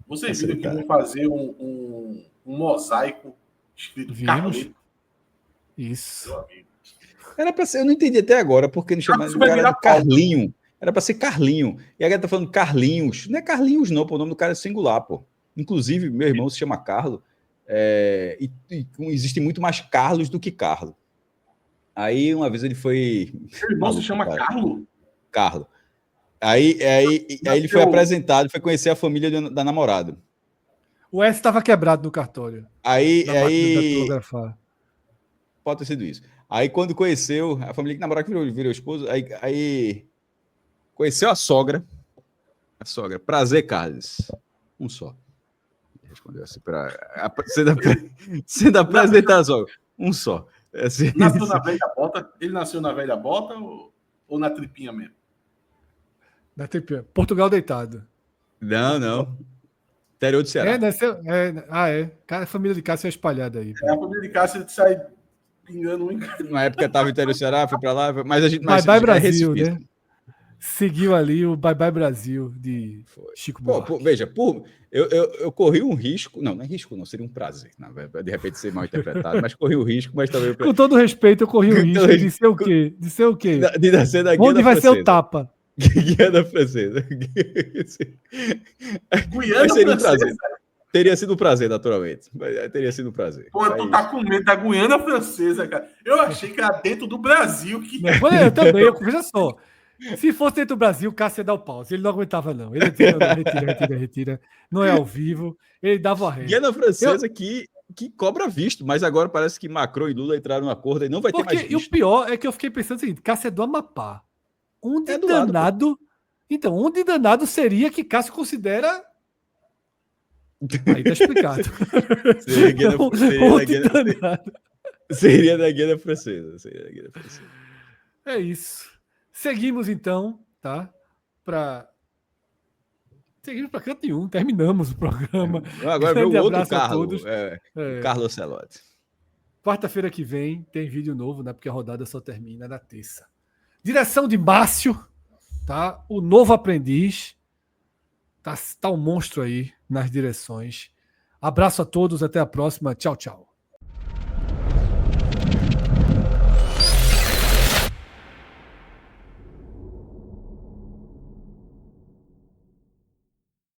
Vocês viram que vão fazer um mosaico escrito Carlito? Isso. Era para ser, eu não entendi até agora porque não chamaram o cara de Carlinho. Era para ser Carlinho. E a galera tá falando Carlinhos. Não é Carlinhos, não, pô. O nome do cara é singular, pô. Inclusive, meu irmão se chama Carlos. E existe muito mais Carlos do que Carlos. Aí, uma vez ele foi. Meu irmão se chama Carlos? Carlos. Aí ele foi apresentado, foi conhecer a família da namorada. O S estava quebrado no cartório. Aí pode ter sido isso. Aí quando conheceu a família que namorava, que virou esposo, aí conheceu a sogra. Prazer, Carlos. Um só. Respondeu assim sendo apresentado a sogra. Um só. Assim, nasceu na velha bota? Ele nasceu na velha bota ou na tripinha mesmo? Na tripinha. Portugal deitado. Não. Interior do Ceará. Cara, a família de Cássio é espalhada aí. A família de Cássio sai pingando um. Na época estava no interior do Ceará, foi para lá, mas a gente... Bye Brasil, né? Seguiu ali o Bye Bye Brasil de Chico Buarque. Veja, eu corri um risco, não é risco não, seria um prazer, de repente ser mal interpretado, mas corri o risco, mas também... Com todo respeito, eu corri o risco de ser o quê? De ser o quê? De nascer da Guiana Onde vai ser o tapa? Guiana Francesa. Guiana seria um prazer. Teria sido um prazer, naturalmente. Teria sido um prazer. Pô, tu tá com medo da Guiana Francesa, cara. Eu achei que era dentro do Brasil. Eu também, veja só. Se fosse dentro do Brasil, o Cássio ia dar o pause. Ele não aguentava, não. Ele retira. Não é ao vivo. Ele dava a ré. Guiana Francesa que cobra visto, mas agora parece que Macron e Lula entraram no acordo e não vai ter mais visto. E o pior é que eu fiquei pensando o seguinte: Cássio é do Amapá. Onde danado... Lado, então, onde danado seria que Cássio considera... Aí tá explicado. Seria da Guiana Francesa. É isso. Seguimos então, tá? Para Seguimos para canto nenhum, terminamos o programa. Agora veio o Grande outro abraço a Carlos, todos. o Carlos Ancelotti. Quarta-feira que vem tem vídeo novo, né? Porque a rodada só termina na terça. Direção de Márcio, tá? O novo aprendiz. Tá um monstro aí nas direções. Abraço a todos, até a próxima. Tchau, tchau.